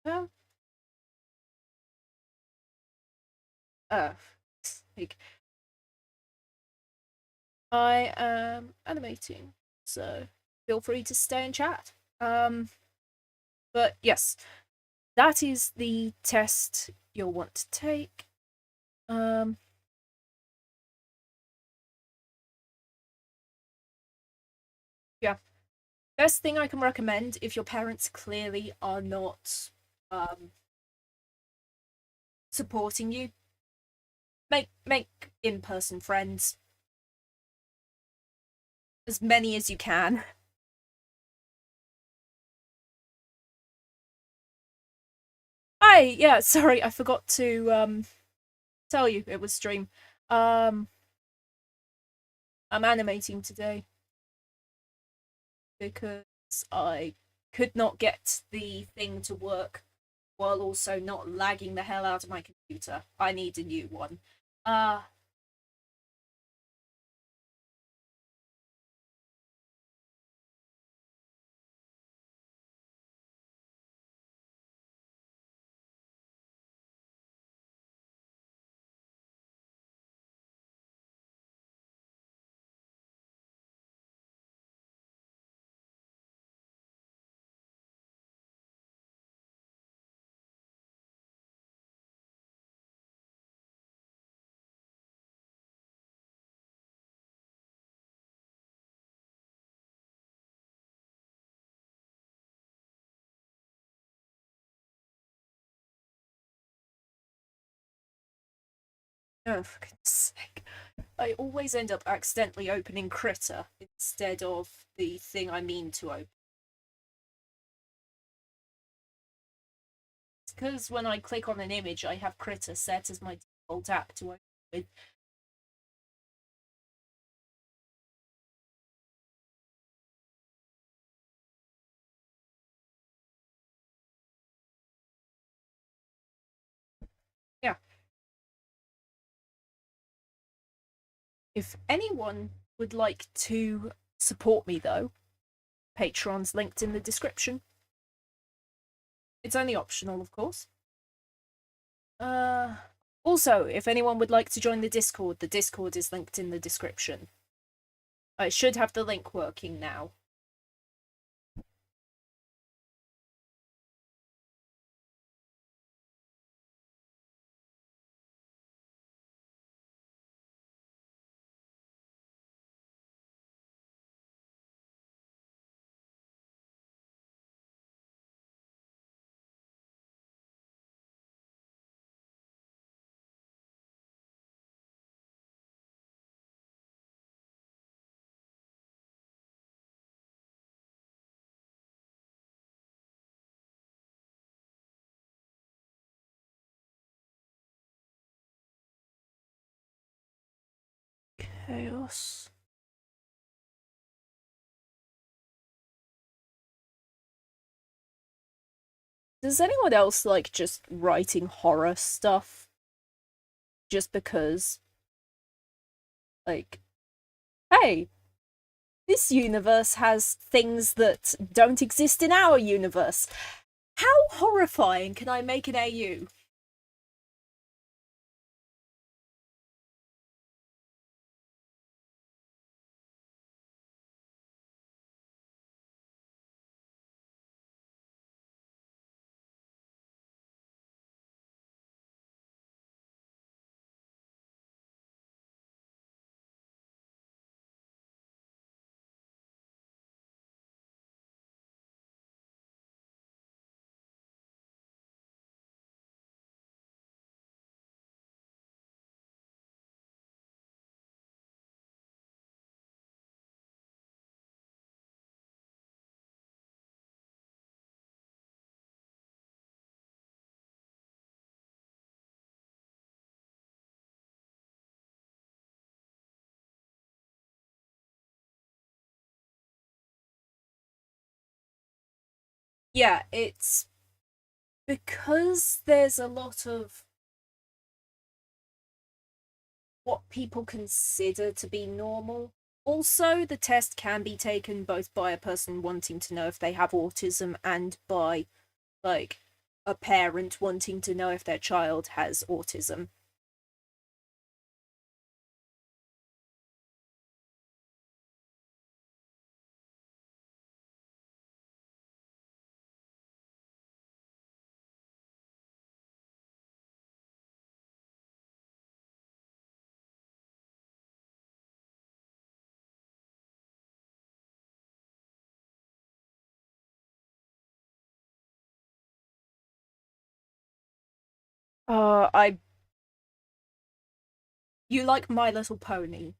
Oh, uh, like, I am animating, so feel free to stay and chat. But yes, that is the test you'll want to take. Um, yeah, best thing I can recommend if your parents clearly are not supporting you, make in-person friends, as many as you can. Hi, yeah, sorry, I forgot to tell you it was stream. Um, I'm animating today because I could not get the thing to work while also not lagging the hell out of my computer. I need a new one. Uh oh, for goodness sake. I always end up accidentally opening Critter instead of the thing I mean to open. It's because when I click on an image, I have Critter set as my default app to open with. If anyone would like to support me, though, Patreon's linked in the description. It's only optional, of course. Also, if anyone would like to join the Discord is linked in the description. I should have the link working now. Chaos. Does anyone else like just writing horror stuff? Just because, like, hey, this universe has things that don't exist in our universe. How horrifying can I make an AU? Yeah, it's because there's a lot of what people consider to be normal. Also, the test can be taken both by a person wanting to know if they have autism and by, like, a parent wanting to know if their child has autism. I You like My Little Pony?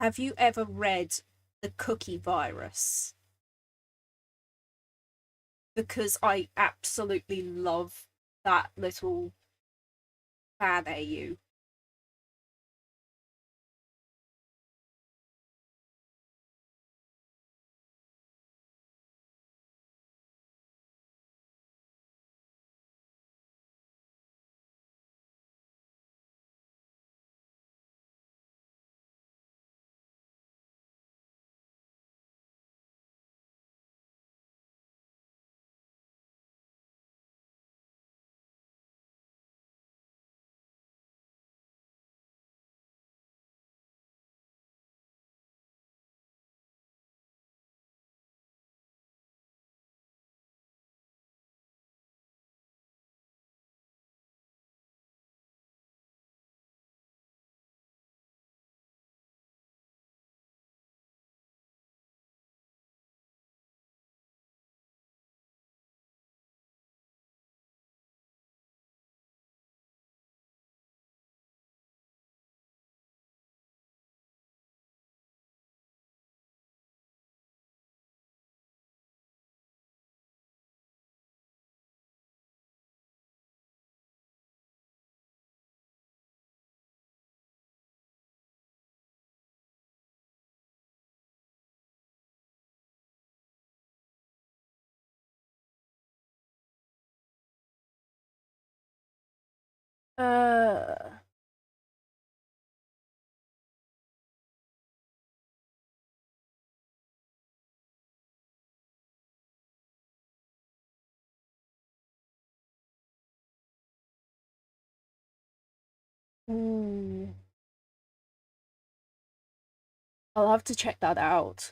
Have you ever read The Cookie Virus? Because I absolutely love that little fan AU. Uh, Ooh. I'll have to check that out.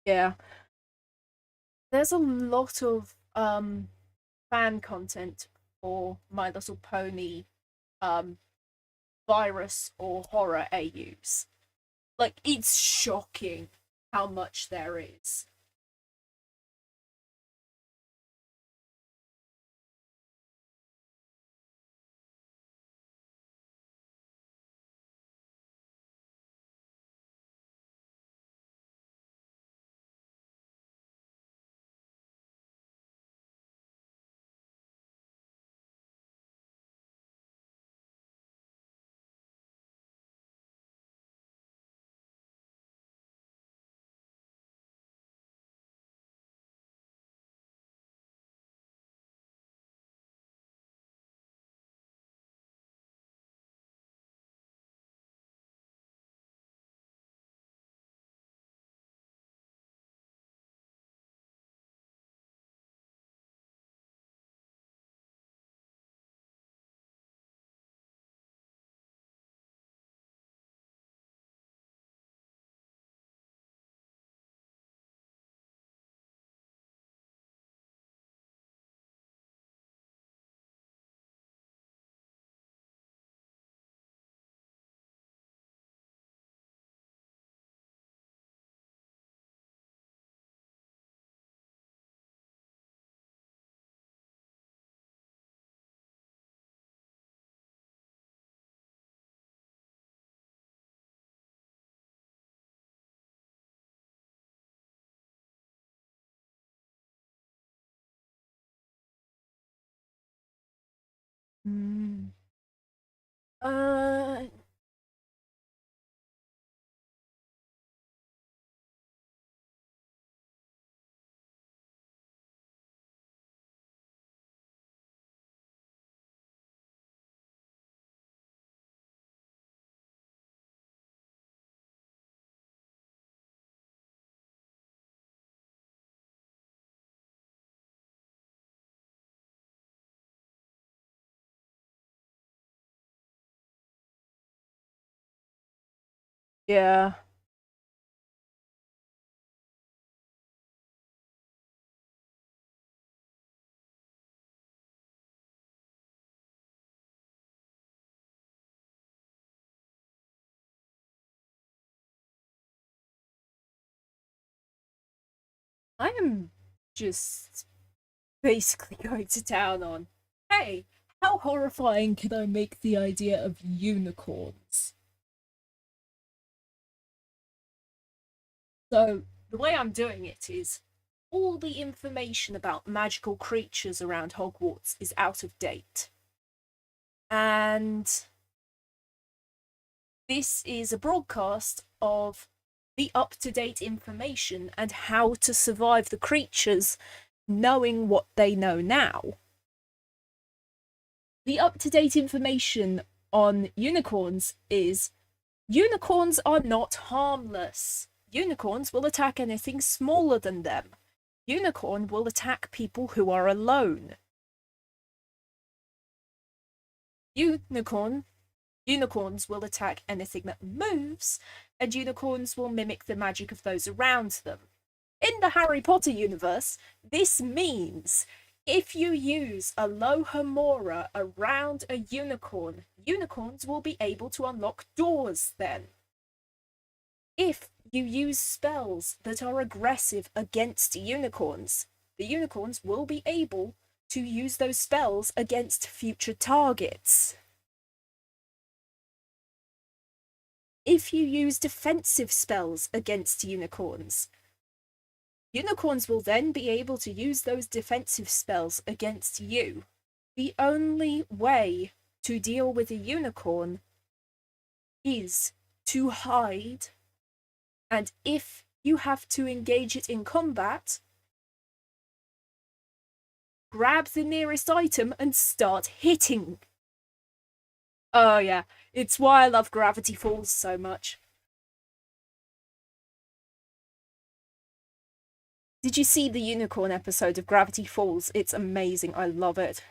Yeah. There's a lot of fan content for My Little Pony um virus or horror AUs. Like, it's shocking how much there is. Mm. Uh, yeah. I am just basically going to town on, hey, how horrifying can I make the idea of unicorns? So, the way I'm doing it is all the information about magical creatures around Hogwarts is out of date. And this is a broadcast of the up to date information and how to survive the creatures knowing what they know now. The up to date information on unicorns is unicorns are not harmless. Unicorns will attack anything smaller than them. Unicorn will attack people who are alone. Unicorn Unicorns will attack anything that moves, and unicorns will mimic the magic of those around them. In the Harry Potter universe, this means if you use Alohomora around a unicorn, unicorns will be able to unlock doors then. If you use spells that are aggressive against unicorns, the unicorns will be able to use those spells against future targets. If you use defensive spells against unicorns, unicorns will then be able to use those defensive spells against you. The only way to deal with a unicorn is to hide, and if You have to engage it in combat, grab the nearest item, and start hitting. Oh, yeah. It's why I love Gravity Falls so much. Did you see the unicorn episode of Gravity Falls? It's amazing. I love it.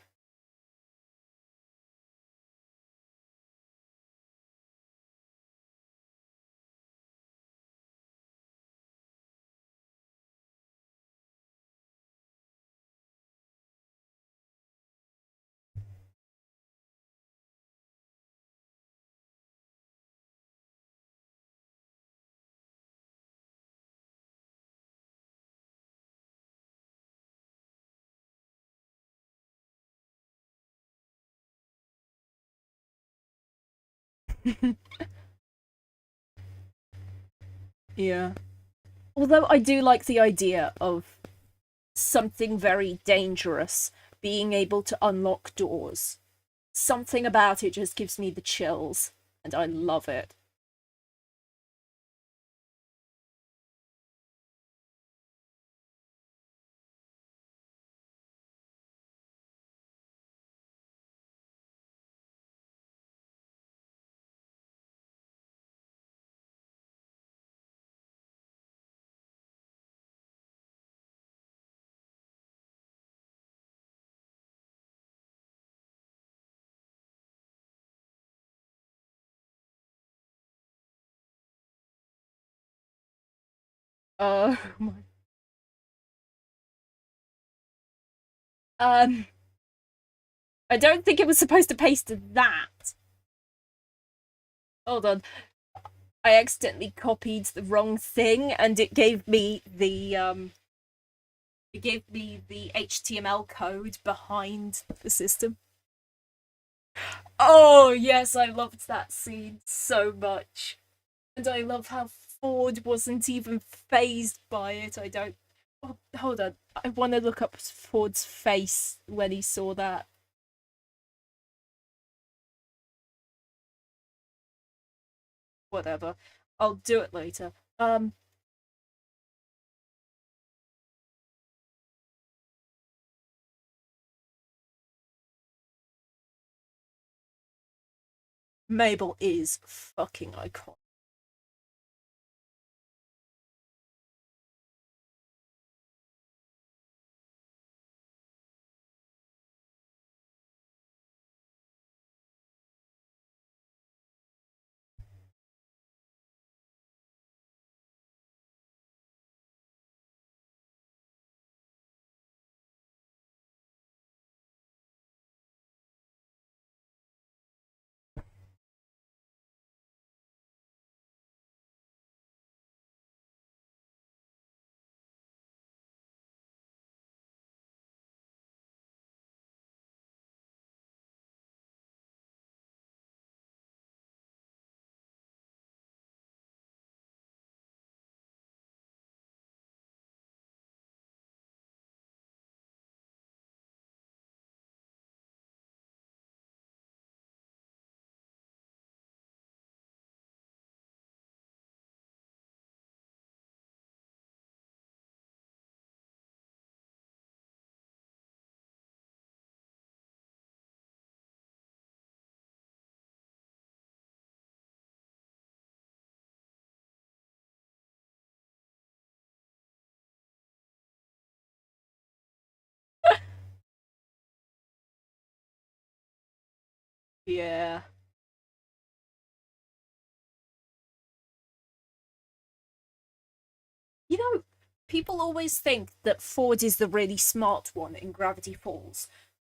Yeah. Although I do like the idea of something very dangerous being able to unlock doors. Something about it just gives me the chills, and I love it. Oh my. Um, I don't think it was supposed to paste that. Hold on. I accidentally copied the wrong thing and it gave me the HTML code behind the system. Oh yes, I loved that scene so much. And I love how Ford wasn't even phased by it. I don't. Oh, hold on. I want to look up Ford's face when he saw that. Whatever. I'll do it later. Mabel is fucking iconic. Yeah. You know, people always think that Ford is the really smart one in Gravity Falls,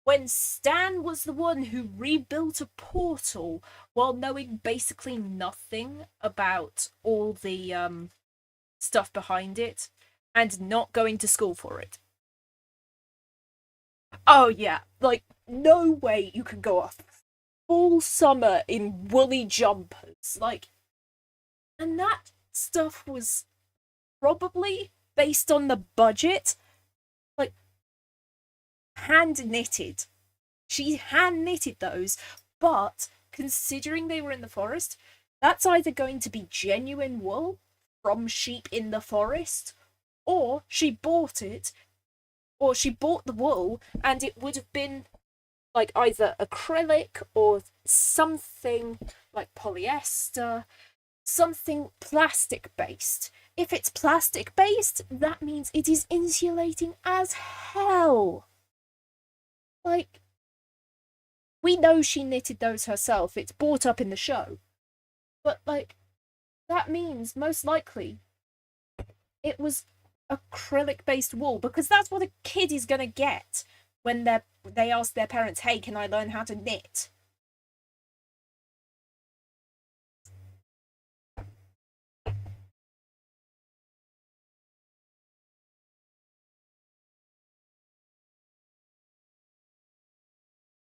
when Stan was the one who rebuilt a portal while knowing basically nothing about all the stuff behind it and not going to school for it. Oh yeah, like no way you can go off full summer in woolly jumpers. Like, and that stuff was probably based on the budget, like hand knitted. She hand knitted those, but considering they were in the forest, that's either going to be genuine wool from sheep in the forest, or she bought it, or she bought the wool and it would have been like either acrylic or something like polyester, something plastic based. If it's plastic based, that means it is insulating as hell. Like, we know she knitted those herself, it's brought up in the show. But, like, that means most likely it was acrylic based wool, because that's what a kid is gonna get when they ask their parents, hey, can I learn how to knit?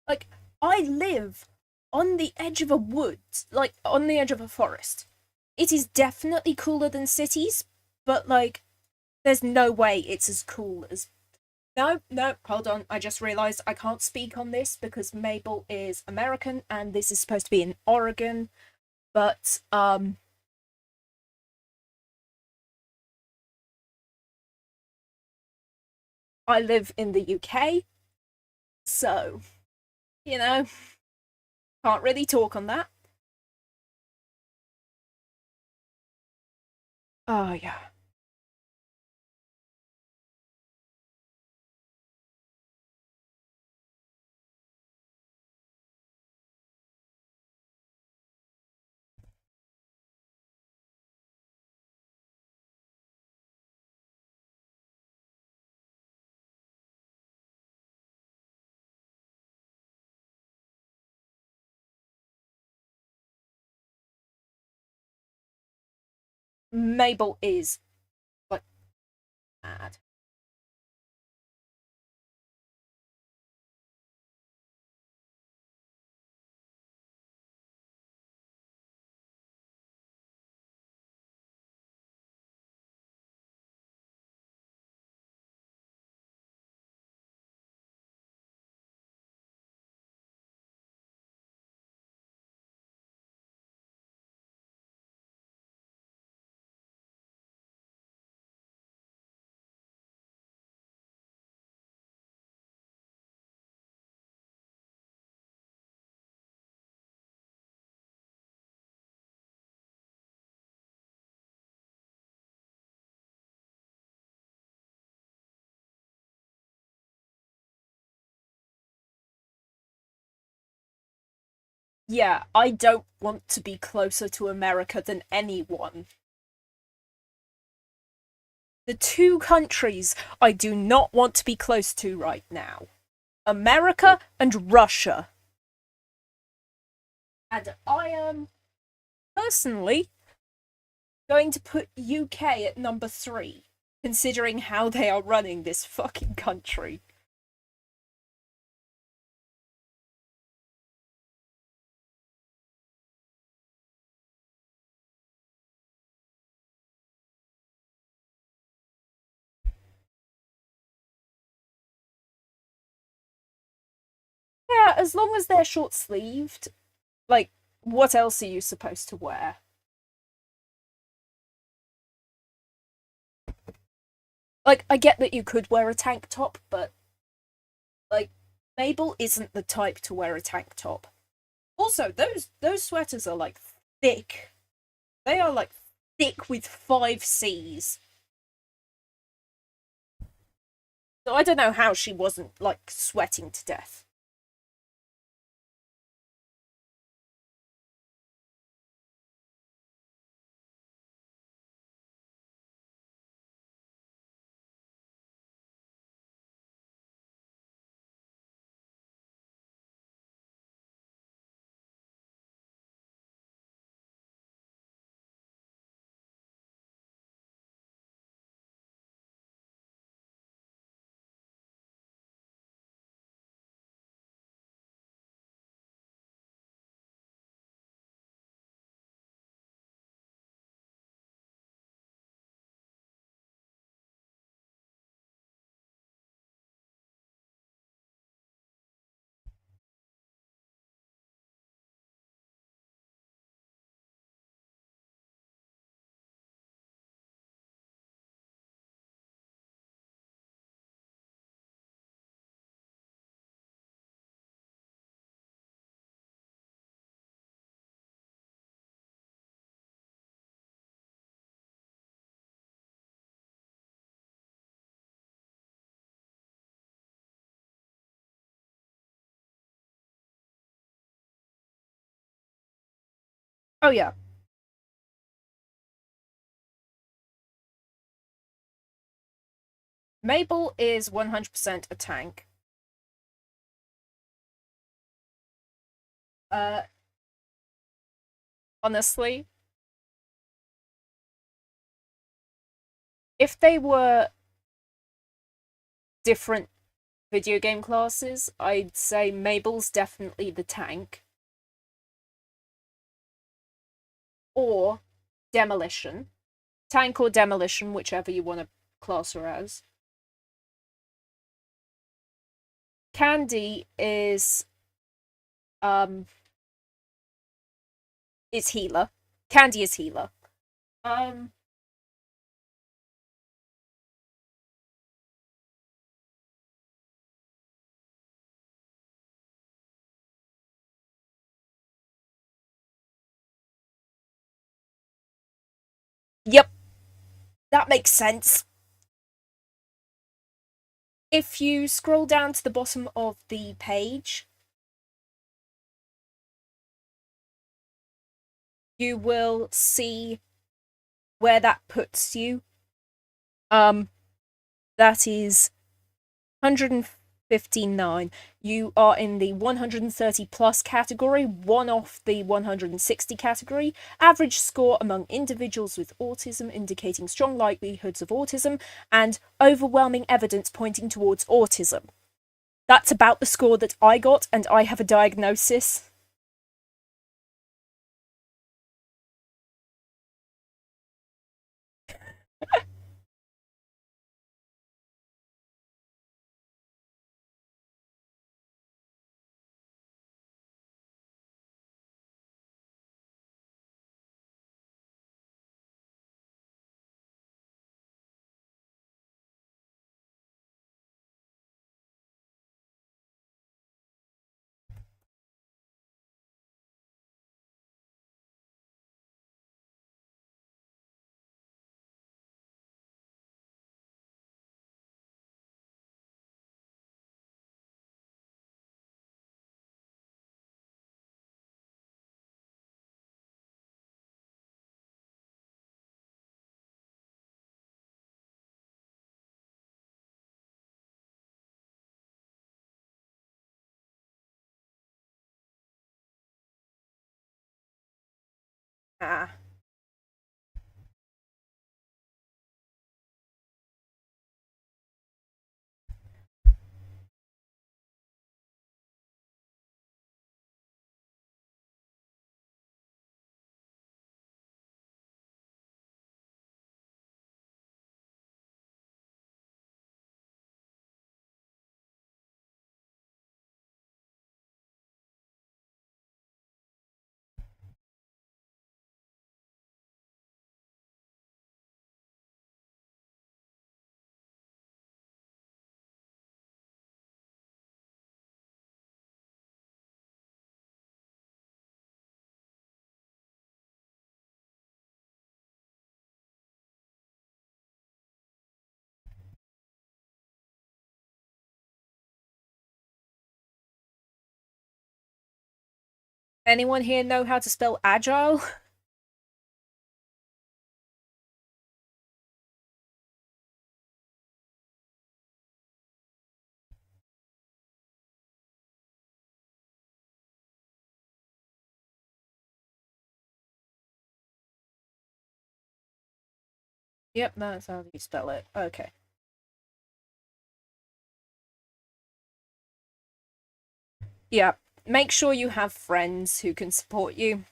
Like, I live on the edge of a wood, like on the edge of a forest. It is definitely cooler than cities, but like, there's no way it's as cool as. No, no, hold on. I just realised I can't speak on this because Mabel is American and this is supposed to be in Oregon. But, I live in the UK, so, you know, can't really talk on that. Oh, yeah. Mabel is, like, mad. Yeah, I don't want to be closer to America than anyone. The two countries I do not want to be close to right now: America and Russia. And I am personally going to put UK at number 3, considering how they are running this fucking country. Yeah, as long as they're short sleeved, like, what else are you supposed to wear? Like, I get that you could wear a tank top, but, like, Mabel isn't the type to wear a tank top. Also, those sweaters are like thick. They are like thick with 5 C's. So I don't know how she wasn't like sweating to death. Oh yeah. Mabel is 100% a tank. Uh, honestly, if they were different video game classes, I'd say Mabel's definitely the tank. Or Demolition. Tank or Demolition, whichever you want to class her as. Candy um is healer. Candy is healer. Um yep, that makes sense. If you scroll down to the bottom of the page, you will see where that puts you. That is 159. You are in the 130 plus category, one off the 160 category. Average score among individuals with autism indicating strong likelihoods of autism and overwhelming evidence pointing towards autism. That's about the score that I got, and I have a diagnosis. Ah. Anyone here know how to spell agile? Yep, that's how you spell it. Okay. Yeah, make sure you have friends who can support you.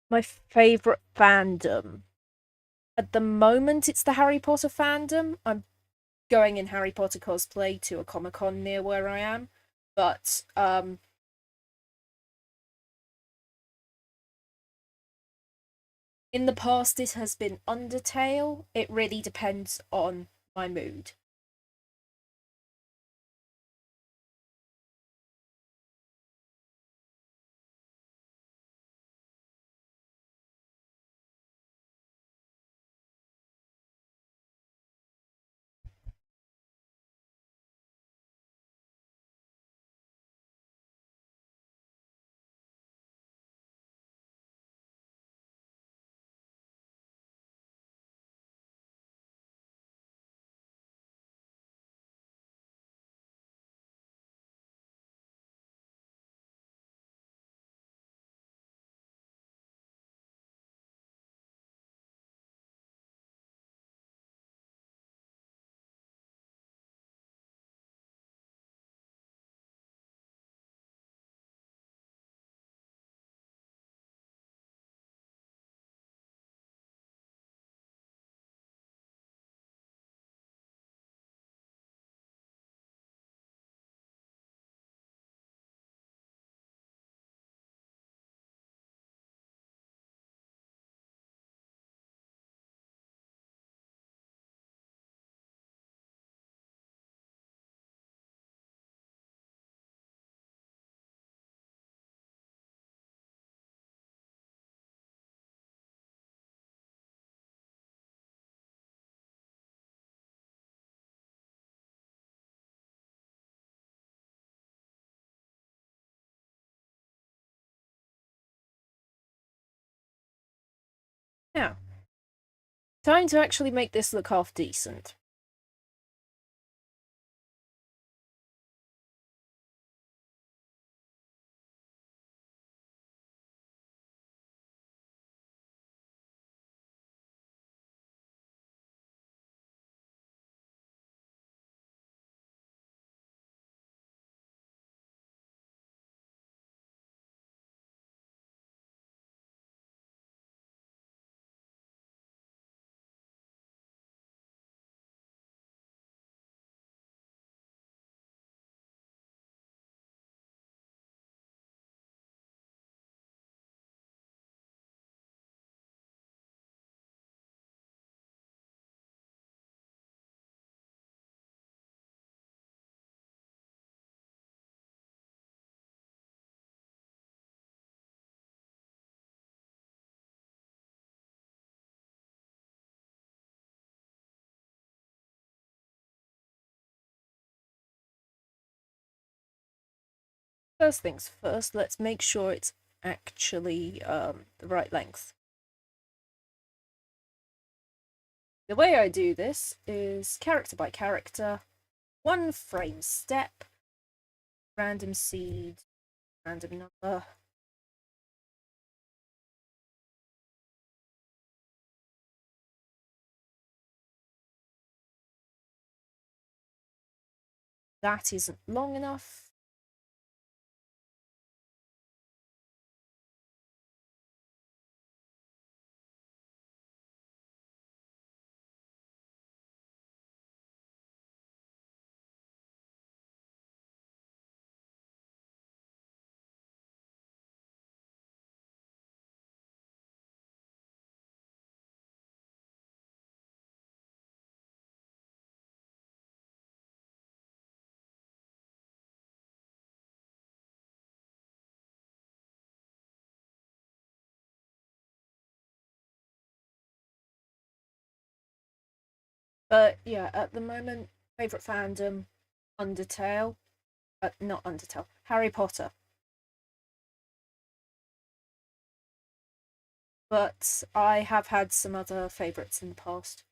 My favourite fandom. At the moment, it's the Harry Potter fandom. I'm going in Harry Potter cosplay to a Comic-Con near where I am. But, in the past, it has been Undertale. It really depends on my mood. Now, time to actually make this look half decent. First things first, let's make sure it's actually the right length. The way I do this is character by character, one frame step, random seed, random number. That isn't long enough. But yeah, at the moment, favourite fandom, Undertale. Not Undertale, Harry Potter. But I have had some other favourites in the past.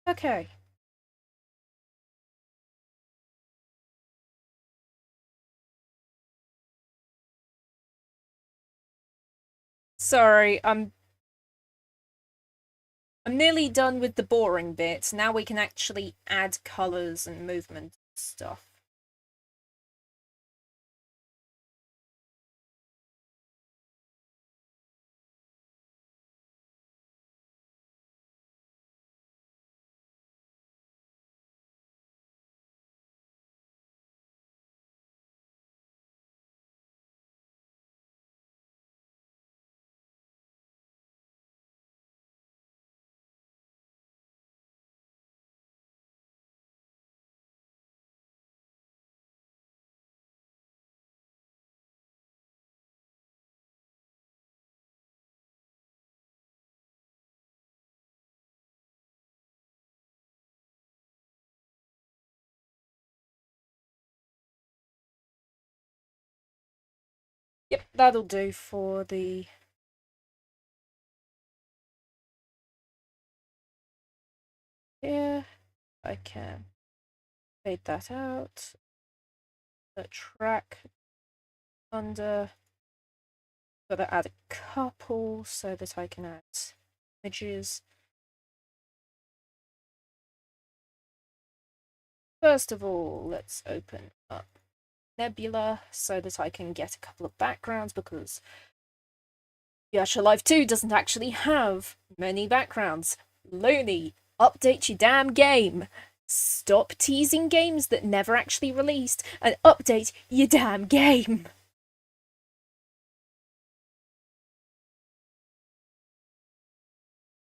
Okay. Sorry, I'm nearly done with the boring bits. Now we can actually add colours and movement stuff. Yep, that'll do for the... Here, I can fade that out. The track under... Gotta add a couple so that I can add images. First of all, let's open up Nebula so that I can get a couple of backgrounds because Yasha Life 2 doesn't actually have many backgrounds. Looney, update your damn game. Stop teasing games that never actually released and update your damn game.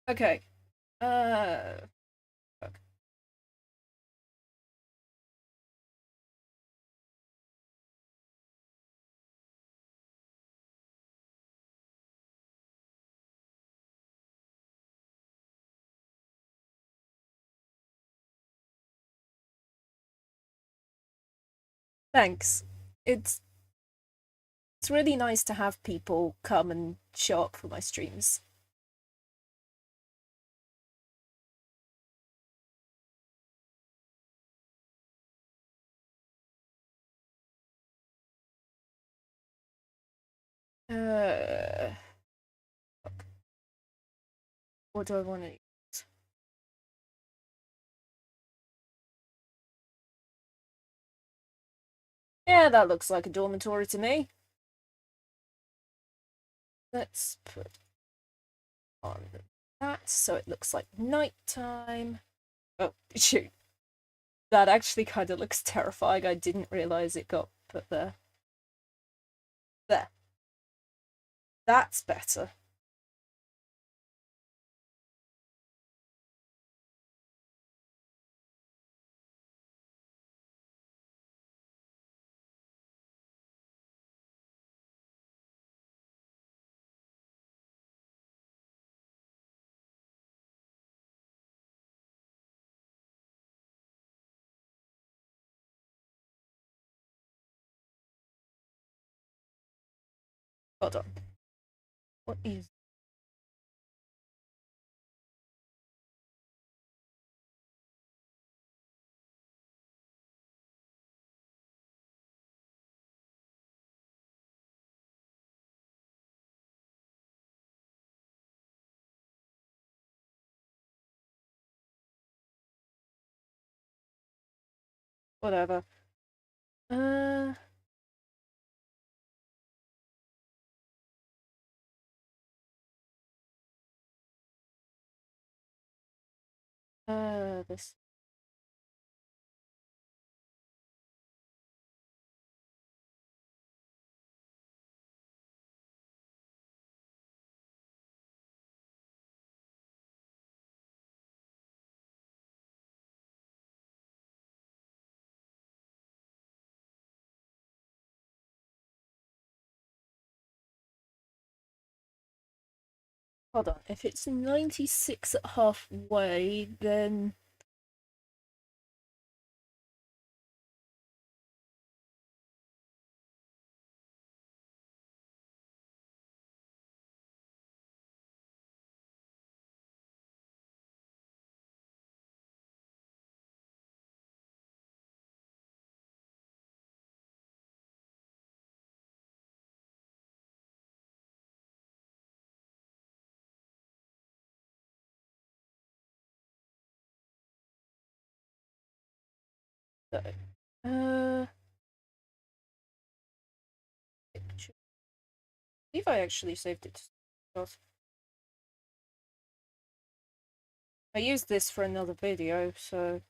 Okay. Fuck. Thanks. It's really nice to have people come and show up for my streams. Uh, what do I want to use? Yeah, that looks like a dormitory to me. Let's put on that so it looks like nighttime. Oh, shoot. That actually kind of looks terrifying. I didn't realize it got put there. There. That's better. Hold on. What is... Whatever. Uh... This... Hold on. If it's 96 at halfway, then... So, picture. I believe I actually saved it. I used this for another video, so.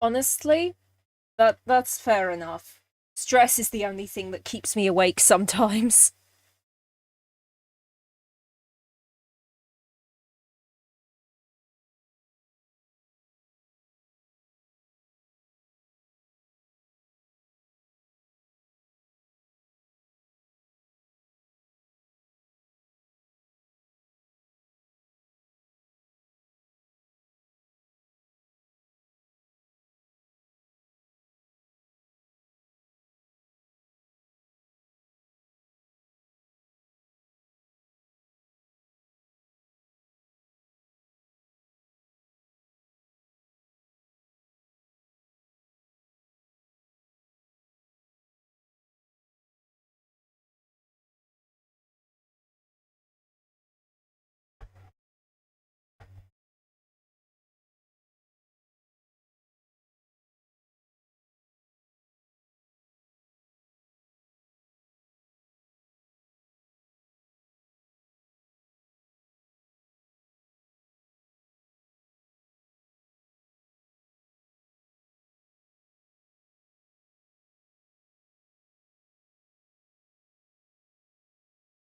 Honestly, that's fair enough. Stress is the only thing that keeps me awake sometimes.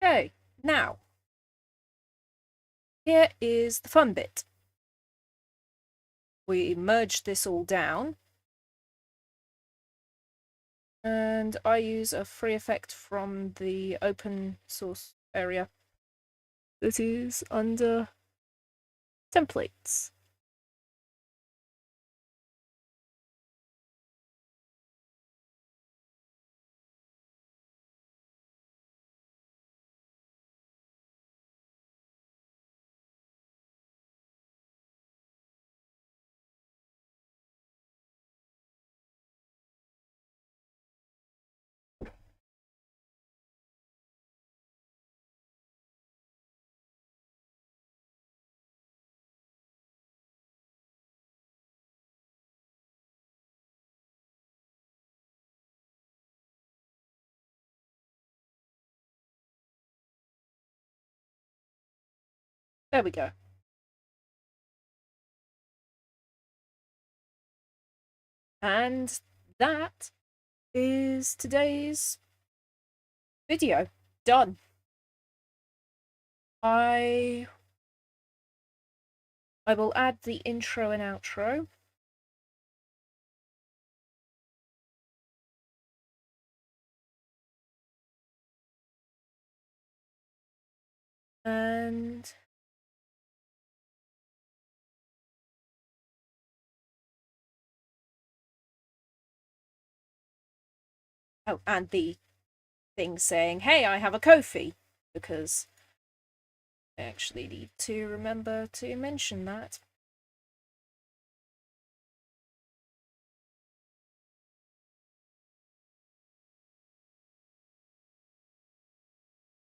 Okay, now, here is the fun bit. We merge this all down. And I use a free effect from the open source area that is under templates. There we go. And that is today's video. Done. I will add the intro and outro And oh, and the thing saying, hey, I have a Ko-fi, because I actually need to remember to mention that.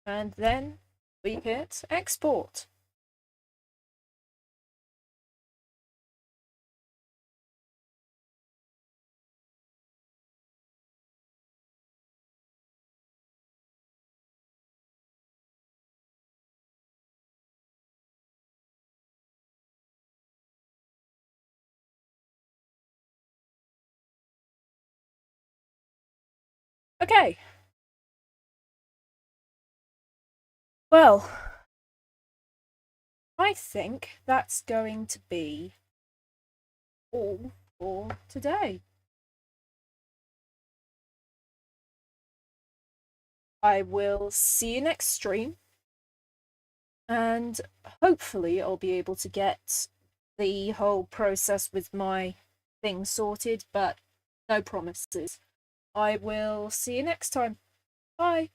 And then we hit export. Okay. Well, I think that's going to be all for today. I will see you next stream, and hopefully I'll be able to get the whole process with my thing sorted, but no promises. I will see you next time. Bye.